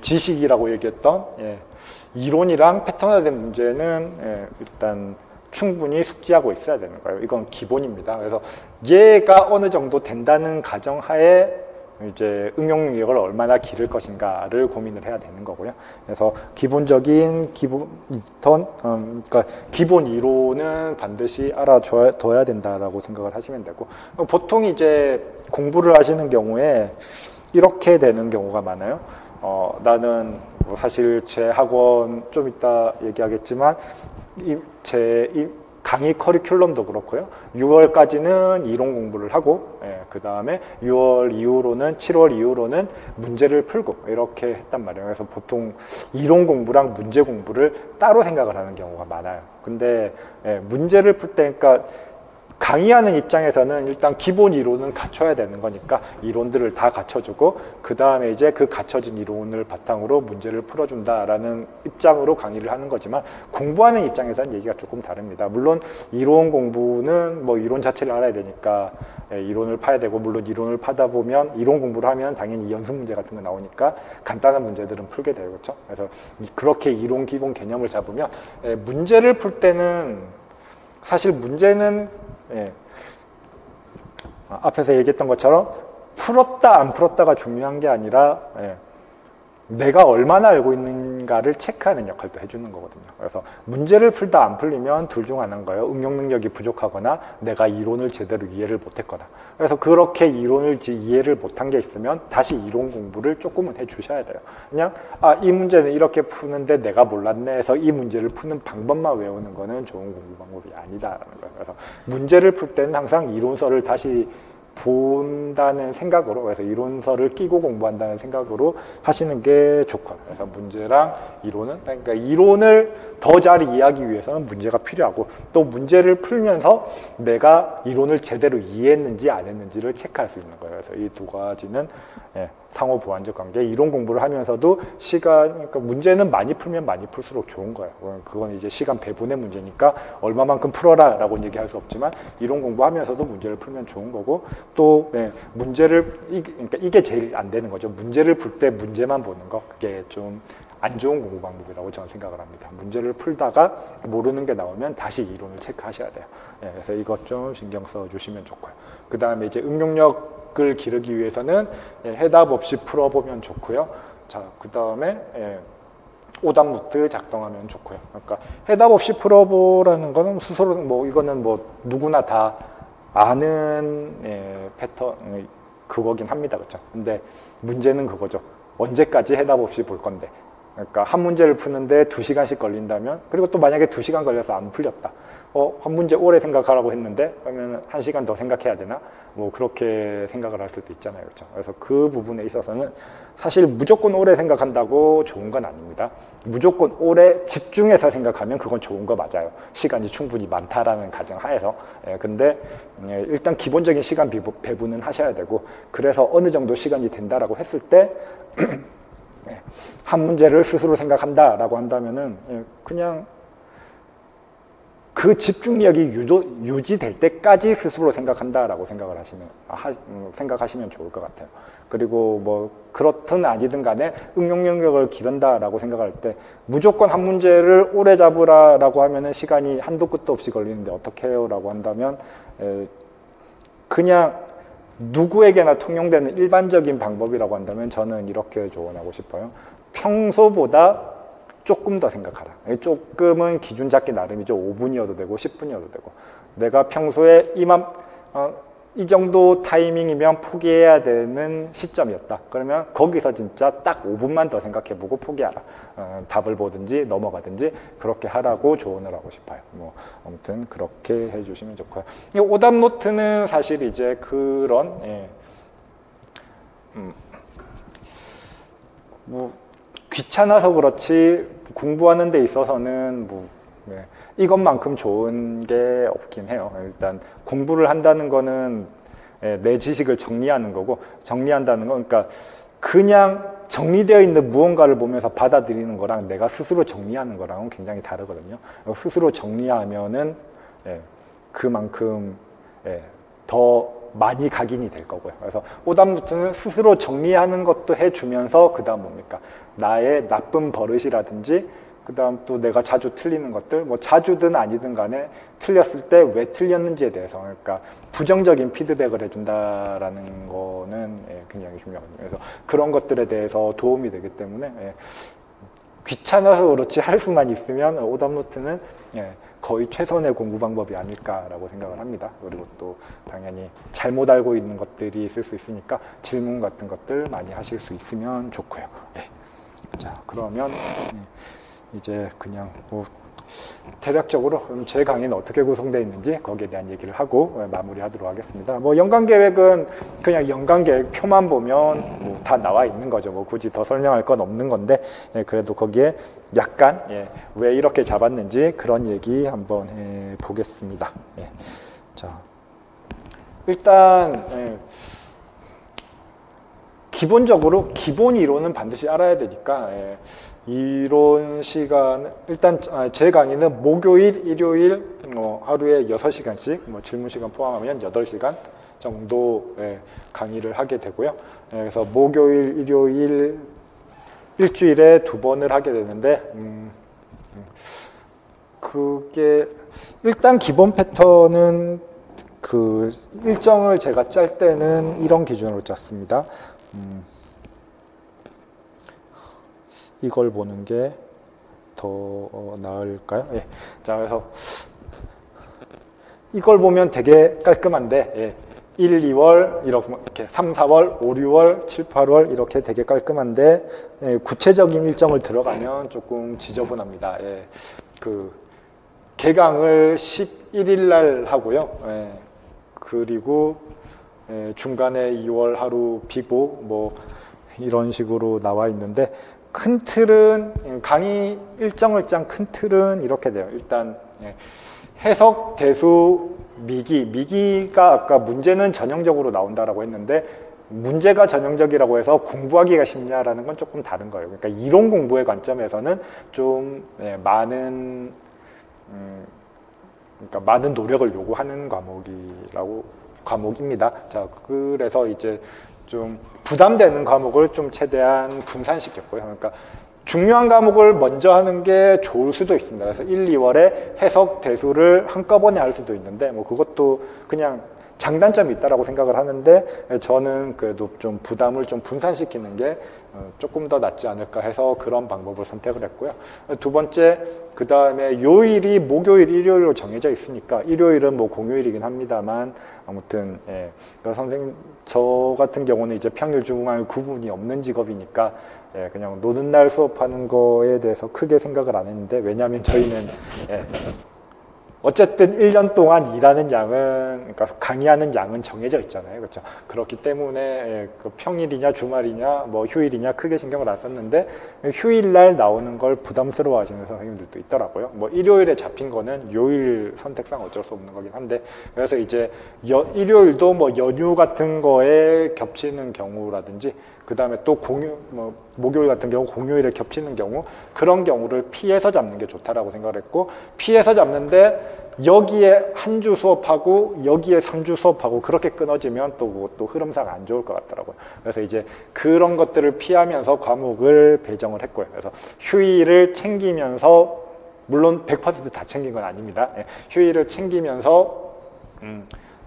지식이라고 얘기했던 이론이랑 패턴화된 문제는 일단 충분히 숙지하고 있어야 되는 거예요. 이건 기본입니다. 그래서 얘가 어느 정도 된다는 가정하에 이제 응용 능력을 얼마나 기를 것인가를 고민을 해야 되는 거고요. 그래서 기본적인 그러니까 기본 이론은 반드시 알아둬야 된다라고 생각을 하시면 되고 보통 이제 공부를 하시는 경우에 이렇게 되는 경우가 많아요. 나는 뭐 사실 제 학원 좀 이따 얘기하겠지만 제 강의 커리큘럼도 그렇고요. 6월까지는 이론 공부를 하고, 그 다음에 6월 이후로는 7월 이후로는 문제를 풀고 이렇게 했단 말이에요. 그래서 보통 이론 공부랑 문제 공부를 따로 생각을 하는 경우가 많아요. 근데 문제를 풀 때, 그러니까 강의하는 입장에서는 일단 기본 이론은 갖춰야 되는 거니까 이론들을 다 갖춰주고 그 다음에 이제 그 갖춰진 이론을 바탕으로 문제를 풀어준다라는 입장으로 강의를 하는 거지만 공부하는 입장에서는 얘기가 조금 다릅니다. 물론 이론 공부는 뭐 이론 자체를 알아야 되니까 이론을 파야 되고 물론 이론을 파다 보면 이론 공부를 하면 당연히 연습 문제 같은 거 나오니까 간단한 문제들은 풀게 되고 그렇죠. 그래서 그렇게 이론 기본 개념을 잡으면 문제를 풀 때는 사실 문제는 앞에서 얘기했던 것처럼 풀었다 안 풀었다가 중요한 게 아니라 내가 얼마나 알고 있는가를 체크하는 역할도 해주는 거거든요. 그래서 문제를 풀다 안 풀리면 둘 중 하나인 거예요. 응용 능력이 부족하거나 내가 이론을 제대로 이해를 못했거나. 그래서 그렇게 이론을 이해를 못한 게 있으면 다시 이론 공부를 조금은 해주셔야 돼요. 그냥 이 문제는 이렇게 푸는데 내가 몰랐네 해서 이 문제를 푸는 방법만 외우는 거는 좋은 공부 방법이 아니다라는 거예요. 그래서 문제를 풀 때는 항상 이론서를 다시 본다는 생각으로, 그래서 이론서를 끼고 공부한다는 생각으로 하시는 게 좋고요. 그래서 문제랑 이론은, 그러니까 이론을 더 잘 이해하기 위해서는 문제가 필요하고 또 문제를 풀면서 내가 이론을 제대로 이해했는지 안 했는지를 체크할 수 있는 거예요. 그래서 이 두 가지는 상호 보완적 관계, 이론 공부를 하면서도 그러니까 문제는 많이 풀면 많이 풀수록 좋은 거예요. 그건 이제 시간 배분의 문제니까 얼마만큼 풀어라 라고 얘기할 수 없지만 이론 공부하면서도 문제를 풀면 좋은 거고 또 그러니까 이게 제일 안 되는 거죠. 문제를 풀 때 문제만 보는 거, 그게 좀 안 좋은 공부 방법이라고 저는 생각을 합니다. 문제를 풀다가 모르는 게 나오면 다시 이론을 체크하셔야 돼요. 그래서 이것 좀 신경 써 주시면 좋고요. 그 다음에 이제 응용력을 기르기 위해서는 해답 없이 풀어보면 좋고요. 자, 그 다음에 오답 노트 작성하면 좋고요. 그러니까 해답 없이 풀어보라는 거는 스스로 이거는 누구나 다 아는 패턴 그거긴 합니다. 그렇죠? 근데 문제는 그거죠. 언제까지 해답 없이 볼 건데. 그러니까 한 문제를 푸는데 2시간씩 걸린다면, 그리고 또 만약에 2시간 걸려서 안 풀렸다. 한 문제 오래 생각하라고 했는데 그러면 1시간 더 생각해야 되나? 그렇게 생각을 할 수도 있잖아요. 그렇죠? 그래서 그 부분에 있어서는 사실 무조건 오래 생각한다고 좋은 건 아닙니다. 무조건 오래 집중해서 생각하면 그건 좋은 거 맞아요. 시간이 충분히 많다라는 가정하에서. 근데 일단 기본적인 시간 배분은 하셔야 되고, 그래서 어느 정도 시간이 된다라고 했을 때 한 문제를 스스로 생각한다라고 한다면은 그냥 그 집중력이 유지될 때까지 스스로 생각한다라고 생각하시면 좋을 것 같아요. 그리고 그렇든 아니든 간에 응용 능력을 기른다라고 생각할 때 무조건 한 문제를 오래 잡으라라고 하면은 시간이 한도 끝도 없이 걸리는데 어떻게 해요? 라고 한다면 그냥 누구에게나 통용되는 일반적인 방법이라고 한다면 저는 이렇게 조언하고 싶어요. 평소보다 조금 더 생각하라. 조금은 기준 잡기 나름이죠. 5분이어도 되고 10분이어도 되고, 내가 평소에 이 정도 타이밍이면 포기해야 되는 시점이었다. 그러면 거기서 진짜 딱 5분만 더 생각해보고 포기하라. 답을 보든지 넘어가든지 그렇게 하라고 조언을 하고 싶어요. 아무튼 그렇게 해주시면 좋고요. 이 오답 노트는 사실 이제 그런 귀찮아서 그렇지 공부하는 데 있어서는 이것만큼 좋은 게 없긴 해요. 일단 공부를 한다는 거는 내 지식을 정리하는 거고, 정리한다는 건 그러니까 그냥 정리되어 있는 무언가를 보면서 받아들이는 거랑 내가 스스로 정리하는 거랑은 굉장히 다르거든요. 스스로 정리하면은 그만큼 더 많이 각인이 될 거고요. 그래서 오답 노트는 스스로 정리하는 것도 해주면서 그 다음 뭡니까? 나의 나쁜 버릇이라든지 그 다음 또 내가 자주 틀리는 것들, 자주든 아니든 간에 틀렸을 때 왜 틀렸는지에 대해서, 그러니까 부정적인 피드백을 해준다라는 거는 굉장히 중요하거든요. 그래서 그런 것들에 대해서 도움이 되기 때문에 귀찮아서 그렇지 할 수만 있으면 오답 노트는 거의 최선의 공부 방법이 아닐까라고 생각을 합니다. 그리고 또 당연히 잘못 알고 있는 것들이 있을 수 있으니까 질문 같은 것들 많이 하실 수 있으면 좋고요. 자, 그러면 이제 그냥 뭐 대략적으로 제 강의는 어떻게 구성되어 있는지 거기에 대한 얘기를 하고 마무리하도록 하겠습니다. 뭐 연간 계획은 그냥 연간 계획 표만 보면 뭐 다 나와 있는 거죠. 뭐 굳이 더 설명할 건 없는 건데 그래도 거기에 약간 왜 이렇게 잡았는지 그런 얘기 한번 보겠습니다. 자, 일단 기본적으로 기본 이론은 반드시 알아야 되니까 이론 시간 일단 제 강의는 목요일, 일요일 하루에 6시간씩 뭐 질문 시간 포함하면 8시간 정도 강의를 하게 되고요. 그래서 목요일, 일요일 일주일에 2번을 하게 되는데 그게 일단 기본 패턴은 그 일정을 제가 짤 때는 이런 기준으로 짰습니다. 이걸 보는 게 더 나을까요? 자, 그래서 이걸 보면 되게 깔끔한데 1, 2월 이렇게 3, 4월, 5, 6월, 7, 8월 이렇게 되게 깔끔한데 구체적인 일정을 들어가면 조금 지저분합니다. 그 개강을 11일 날 하고요. 그리고 중간에 2월 하루 비고 뭐 이런 식으로 나와 있는데 큰 틀은 강의 일정을 짠 큰 틀은 이렇게 돼요. 일단 해석, 대수, 미기가 아까 문제는 전형적으로 나온다라고 했는데 문제가 전형적이라고 해서 공부하기가 쉽냐라는 건 조금 다른 거예요. 그러니까 이론 공부의 관점에서는 좀 많은 그러니까 많은 노력을 요구하는 과목입니다. 자, 그래서 이제 좀 부담되는 과목을 좀 최대한 분산시켰고요. 그러니까 중요한 과목을 먼저 하는 게 좋을 수도 있습니다. 그래서 1, 2월에 해석, 대수를 한꺼번에 할 수도 있는데 뭐 그것도 그냥 장단점이 있다라고 생각을 하는데 저는 그래도 좀 부담을 좀 분산시키는 게 조금 더 낫지 않을까 해서 그런 방법을 선택을 했고요. 두 번째, 그 다음에 요일이 목요일, 일요일로 정해져 있으니까 일요일은 뭐 공휴일이긴 합니다만 아무튼 선생님 저 같은 경우는 이제 평일 주말 구분이 없는 직업이니까 그냥 노는 날 수업하는 거에 대해서 크게 생각을 안 했는데 왜냐하면 저희는 어쨌든 1년 동안 일하는 양은, 그러니까 강의하는 양은 정해져 있잖아요. 그렇죠? 그렇기 때문에 그 평일이냐 주말이냐 뭐 휴일이냐 크게 신경을 안 썼는데 휴일날 나오는 걸 부담스러워 하시는 선생님들도 있더라고요. 뭐 일요일에 잡힌 거는 요일 선택상 어쩔 수 없는 거긴 한데 그래서 이제 일요일도 뭐 연휴 같은 거에 겹치는 경우라든지 그 다음에 또 목요일 같은 경우 공휴일에 겹치는 경우 그런 경우를 피해서 잡는 게 좋다라고 생각을 했고 피해서 잡는데 여기에 한 주 수업하고 여기에 3주 수업하고 그렇게 끊어지면 또 그것도 흐름상 안 좋을 것 같더라고요. 그래서 이제 그런 것들을 피하면서 과목을 배정을 했고요. 그래서 휴일을 챙기면서 물론 100% 다 챙긴 건 아닙니다. 휴일을 챙기면서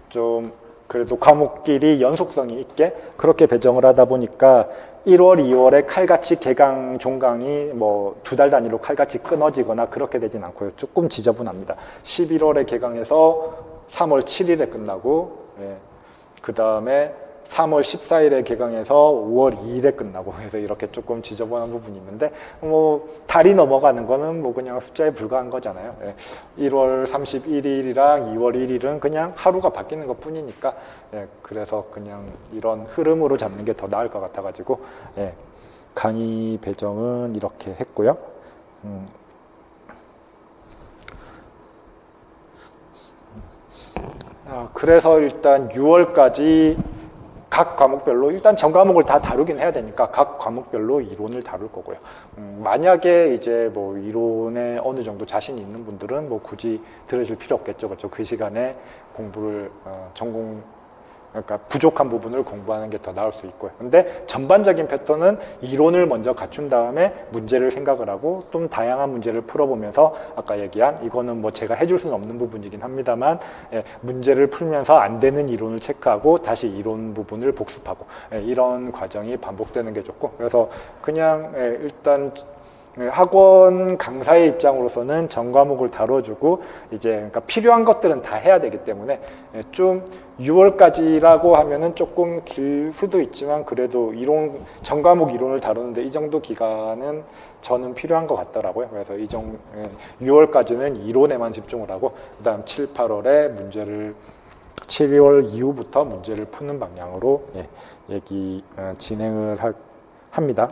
좀 그래도 과목끼리 연속성이 있게 그렇게 배정을 하다 보니까 1월, 2월에 칼같이 개강, 종강이 뭐 2달 단위로 칼같이 끊어지거나 그렇게 되진 않고요. 조금 지저분합니다. 11월에 개강해서 3월 7일에 끝나고 그 다음에 3월 14일에 개강해서 5월 2일에 끝나고 해서 이렇게 조금 지저분한 부분이 있는데 뭐 달이 넘어가는 거는 뭐 그냥 숫자에 불과한 거잖아요. 1월 31일이랑 2월 1일은 그냥 하루가 바뀌는 것 뿐이니까 그래서 그냥 이런 흐름으로 잡는 게 더 나을 것 같아 가지고 강의 배정은 이렇게 했고요. 그래서 일단 6월까지 각 과목별로 일단 전 과목을 다 다루긴 해야 되니까 각 과목별로 이론을 다룰 거고요. 만약에 이제 뭐 이론에 어느 정도 자신이 있는 분들은 뭐 굳이 들으실 필요 없겠죠. 그렇죠? 그 시간에 공부를 그러니까 부족한 부분을 공부하는 게 더 나을 수 있고요. 근데 전반적인 패턴은 이론을 먼저 갖춘 다음에 문제를 생각을 하고 좀 다양한 문제를 풀어보면서 아까 얘기한 이거는 뭐 제가 해줄 수는 없는 부분이긴 합니다만 문제를 풀면서 안 되는 이론을 체크하고 다시 이론 부분을 복습하고 이런 과정이 반복되는 게 좋고 그래서 그냥 일단 학원 강사의 입장으로서는 전 과목을 다뤄주고 이제 그러니까 필요한 것들은 다 해야 되기 때문에 좀 6월까지라고 하면은 조금 길 수도 있지만 그래도 전 과목 이론을 다루는데 이 정도 기간은 저는 필요한 것 같더라고요. 그래서 6월까지는 이론에만 집중을 하고 그다음 7, 8월에 문제를 7월 이후부터 문제를 푸는 방향으로 진행을 합니다.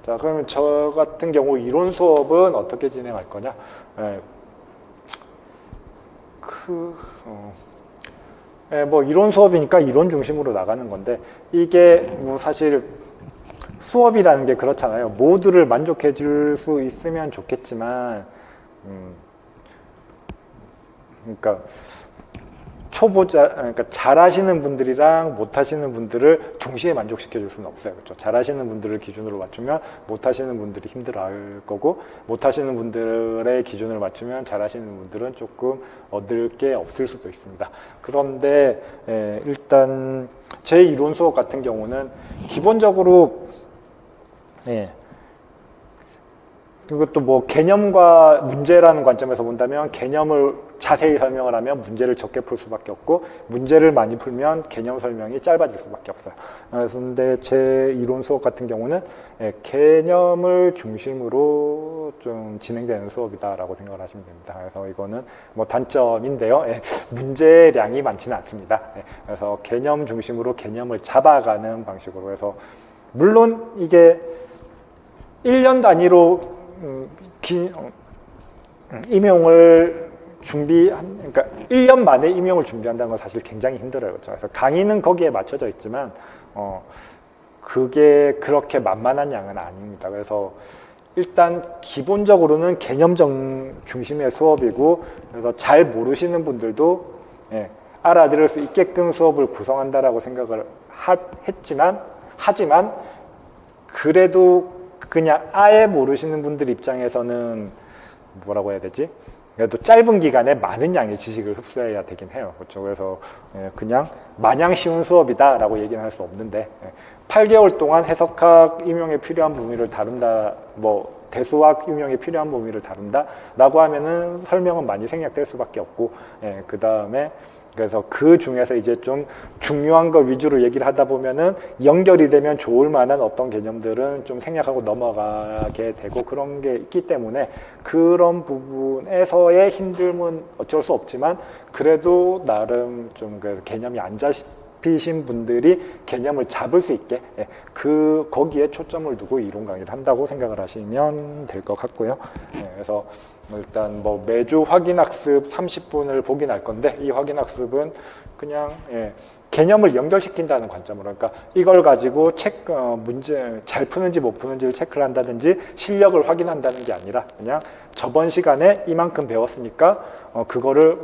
자, 그러면 저 같은 경우 이론 수업은 어떻게 진행할 거냐? 뭐 이론 수업이니까 이론 중심으로 나가는 건데 이게 뭐 사실 수업이라는 게 그렇잖아요. 모두를 만족해 줄 수 있으면 좋겠지만 그러니까 그러니까 잘하시는 분들이랑 못하시는 분들을 동시에 만족시켜 줄 수는 없어요. 그렇죠? 잘하시는 분들을 기준으로 맞추면 못하시는 분들이 힘들어할 거고 못하시는 분들의 기준을 맞추면 잘하시는 분들은 조금 얻을 게 없을 수도 있습니다. 그런데 일단 제 이론 수업 같은 경우는 기본적으로 그것도 뭐 개념과 문제라는 관점에서 본다면 개념을 자세히 설명을 하면 문제를 적게 풀 수밖에 없고 문제를 많이 풀면 개념 설명이 짧아질 수밖에 없어요. 그런데 제 이론 수업 같은 경우는 개념을 중심으로 좀 진행되는 수업이다라고 생각을 하시면 됩니다. 그래서 이거는 뭐 단점인데요. 문제량이 많지는 않습니다. 그래서 개념 중심으로 개념을 잡아가는 방식으로 해서 물론 이게 1년 단위로 임용을 그러니까 1년 만에 임용을 준비한다는 건 사실 굉장히 힘들어요. 그렇죠? 그래서 강의는 거기에 맞춰져 있지만, 그게 그렇게 만만한 양은 아닙니다. 그래서 일단 기본적으로는 개념 중심의 수업이고, 그래서 잘 모르시는 분들도 알아들을 수 있게끔 수업을 구성한다라고 생각을 하지만, 그래도 그냥 아예 모르시는 분들 입장에서는 뭐라고 해야 되지? 그래도 짧은 기간에 많은 양의 지식을 흡수해야 되긴 해요. 그렇죠? 그래서 그냥 마냥 쉬운 수업이다라고 얘기는 할 수 없는데 8개월 동안 해석학 임용에 필요한 범위를 다룬다, 뭐 대수학 임용에 필요한 범위를 다룬다라고 하면은 설명은 많이 생략될 수밖에 없고 그 다음에 그래서 그 중에서 이제 좀 중요한 거 위주로 얘기를 하다 보면은 연결이 되면 좋을 만한 어떤 개념들은 좀 생략하고 넘어가게 되고 그런 게 있기 때문에 그런 부분에서의 힘듦은 어쩔 수 없지만 그래도 나름 좀 그 개념이 안 잡히신 분들이 개념을 잡을 수 있게 거기에 초점을 두고 이론 강의를 한다고 생각을 하시면 될 것 같고요. 그래서 일단 뭐 매주 확인학습 30분을 보긴 할 건데 이 확인학습은 그냥 개념을 연결시킨다는 관점으로 그러니까 이걸 가지고 문제 잘 푸는지 못 푸는지를 체크를 한다든지 실력을 확인한다는 게 아니라 그냥 저번 시간에 이만큼 배웠으니까 그거를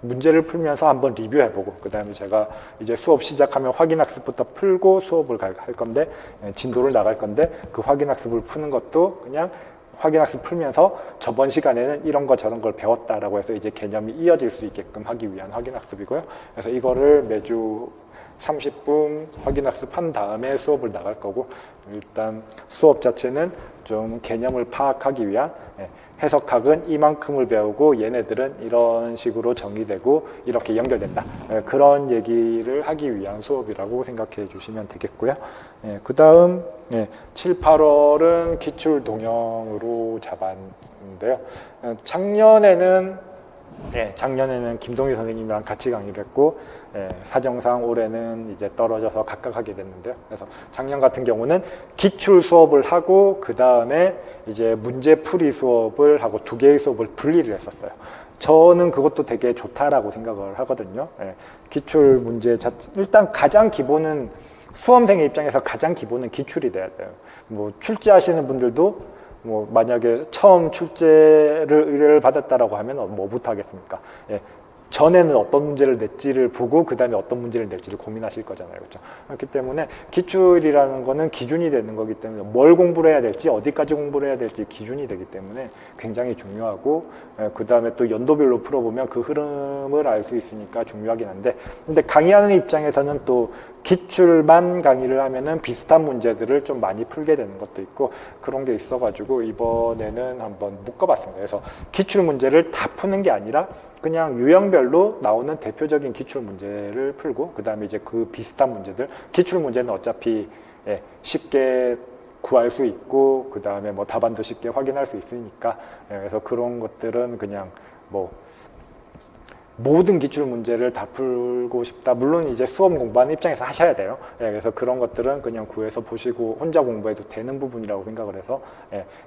문제를 풀면서 한번 리뷰해보고 그 다음에 제가 이제 수업 시작하면 확인학습부터 풀고 수업을 할 건데 진도를 나갈 건데 그 확인학습을 푸는 것도 그냥 확인학습 풀면서 저번 시간에는 이런 거 저런 걸 배웠다라고 해서 이제 개념이 이어질 수 있게끔 하기 위한 확인학습이고요. 그래서 이거를 매주 30분 확인학습 한 다음에 수업을 나갈 거고 일단 수업 자체는 좀 개념을 파악하기 위한 해석학은 이만큼을 배우고 얘네들은 이런 식으로 정의되고 이렇게 연결된다. 그런 얘기를 하기 위한 수업이라고 생각해 주시면 되겠고요. 그 다음 7, 8월은 기출 동영으로 잡았는데요. 작년에는 김동희 선생님이랑 같이 강의를 했고 사정상 올해는 이제 떨어져서 각각 하게 됐는데요. 그래서 작년 같은 경우는 기출 수업을 하고 그 다음에 이제 문제풀이 수업을 하고 두 개의 수업을 분리를 했었어요. 저는 그것도 되게 좋다라고 생각을 하거든요. 기출 문제 일단 가장 기본은 수험생의 입장에서 가장 기본은 기출이 돼야 돼요. 뭐 출제하시는 분들도 뭐 만약에 처음 출제를 의뢰를 받았다라고 하면 뭐부터 하겠습니까? 전에는 어떤 문제를 낼지를 보고 그 다음에 어떤 문제를 낼지를 고민하실 거잖아요. 그렇죠? 그렇기 때문에 기출이라는 거는 기준이 되는 거기 때문에 뭘 공부를 해야 될지 어디까지 공부를 해야 될지 기준이 되기 때문에 굉장히 중요하고, 그 다음에 또 연도별로 풀어보면 그 흐름을 알 수 있으니까 중요하긴 한데, 근데 강의하는 입장에서는 또 기출만 강의를 하면은 비슷한 문제들을 좀 많이 풀게 되는 것도 있고 그런 게 있어가지고 이번에는 한번 묶어봤습니다. 그래서 기출 문제를 다 푸는 게 아니라 그냥 유형별로 나오는 대표적인 기출 문제를 풀고, 그 다음에 이제 그 비슷한 문제들, 기출 문제는 어차피 쉽게 구할 수 있고 그 다음에 뭐 답안도 쉽게 확인할 수 있으니까, 그래서 그런 것들은 그냥 뭐 모든 기출 문제를 다 풀고 싶다. 물론 이제 수업 공부하는 입장에서 하셔야 돼요. 그래서 그런 것들은 그냥 구해서 보시고 혼자 공부해도 되는 부분이라고 생각을 해서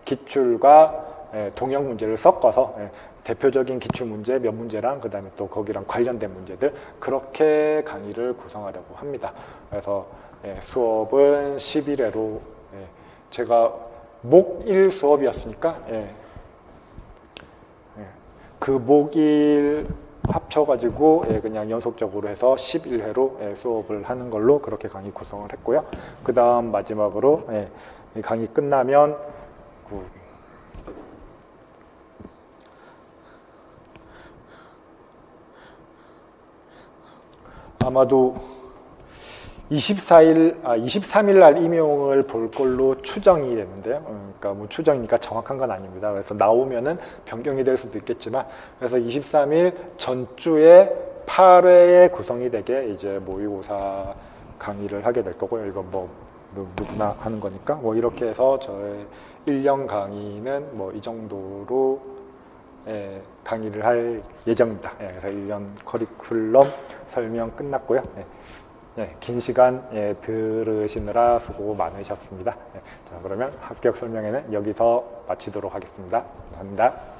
기출과 동형 문제를 섞어서 대표적인 기출 문제 몇 문제랑 그 다음에 또 거기랑 관련된 문제들 그렇게 강의를 구성하려고 합니다. 그래서 수업은 11회로 제가 목1 수업이었으니까 그 목일 합쳐가지고 그냥 연속적으로 해서 11회로 수업을 하는 걸로 그렇게 강의 구성을 했고요. 그 다음 마지막으로 강의 끝나면 아마도 23일 날 임용을 볼 걸로 추정이 되는데요. 그러니까 뭐 추정이니까 정확한 건 아닙니다. 그래서 나오면은 변경이 될 수도 있겠지만, 그래서 23일 전주에 8회에 구성이 되게 이제 모의고사 강의를 하게 될 거고요. 이건 뭐 누구나 하는 거니까 뭐 이렇게 해서 저의 1년 강의는 뭐 이 정도로 강의를 할 예정입니다. 그래서 1년 커리큘럼 설명 끝났고요. 긴 시간 들으시느라 수고 많으셨습니다. 자, 그러면 합격 설명회는 여기서 마치도록 하겠습니다. 감사합니다.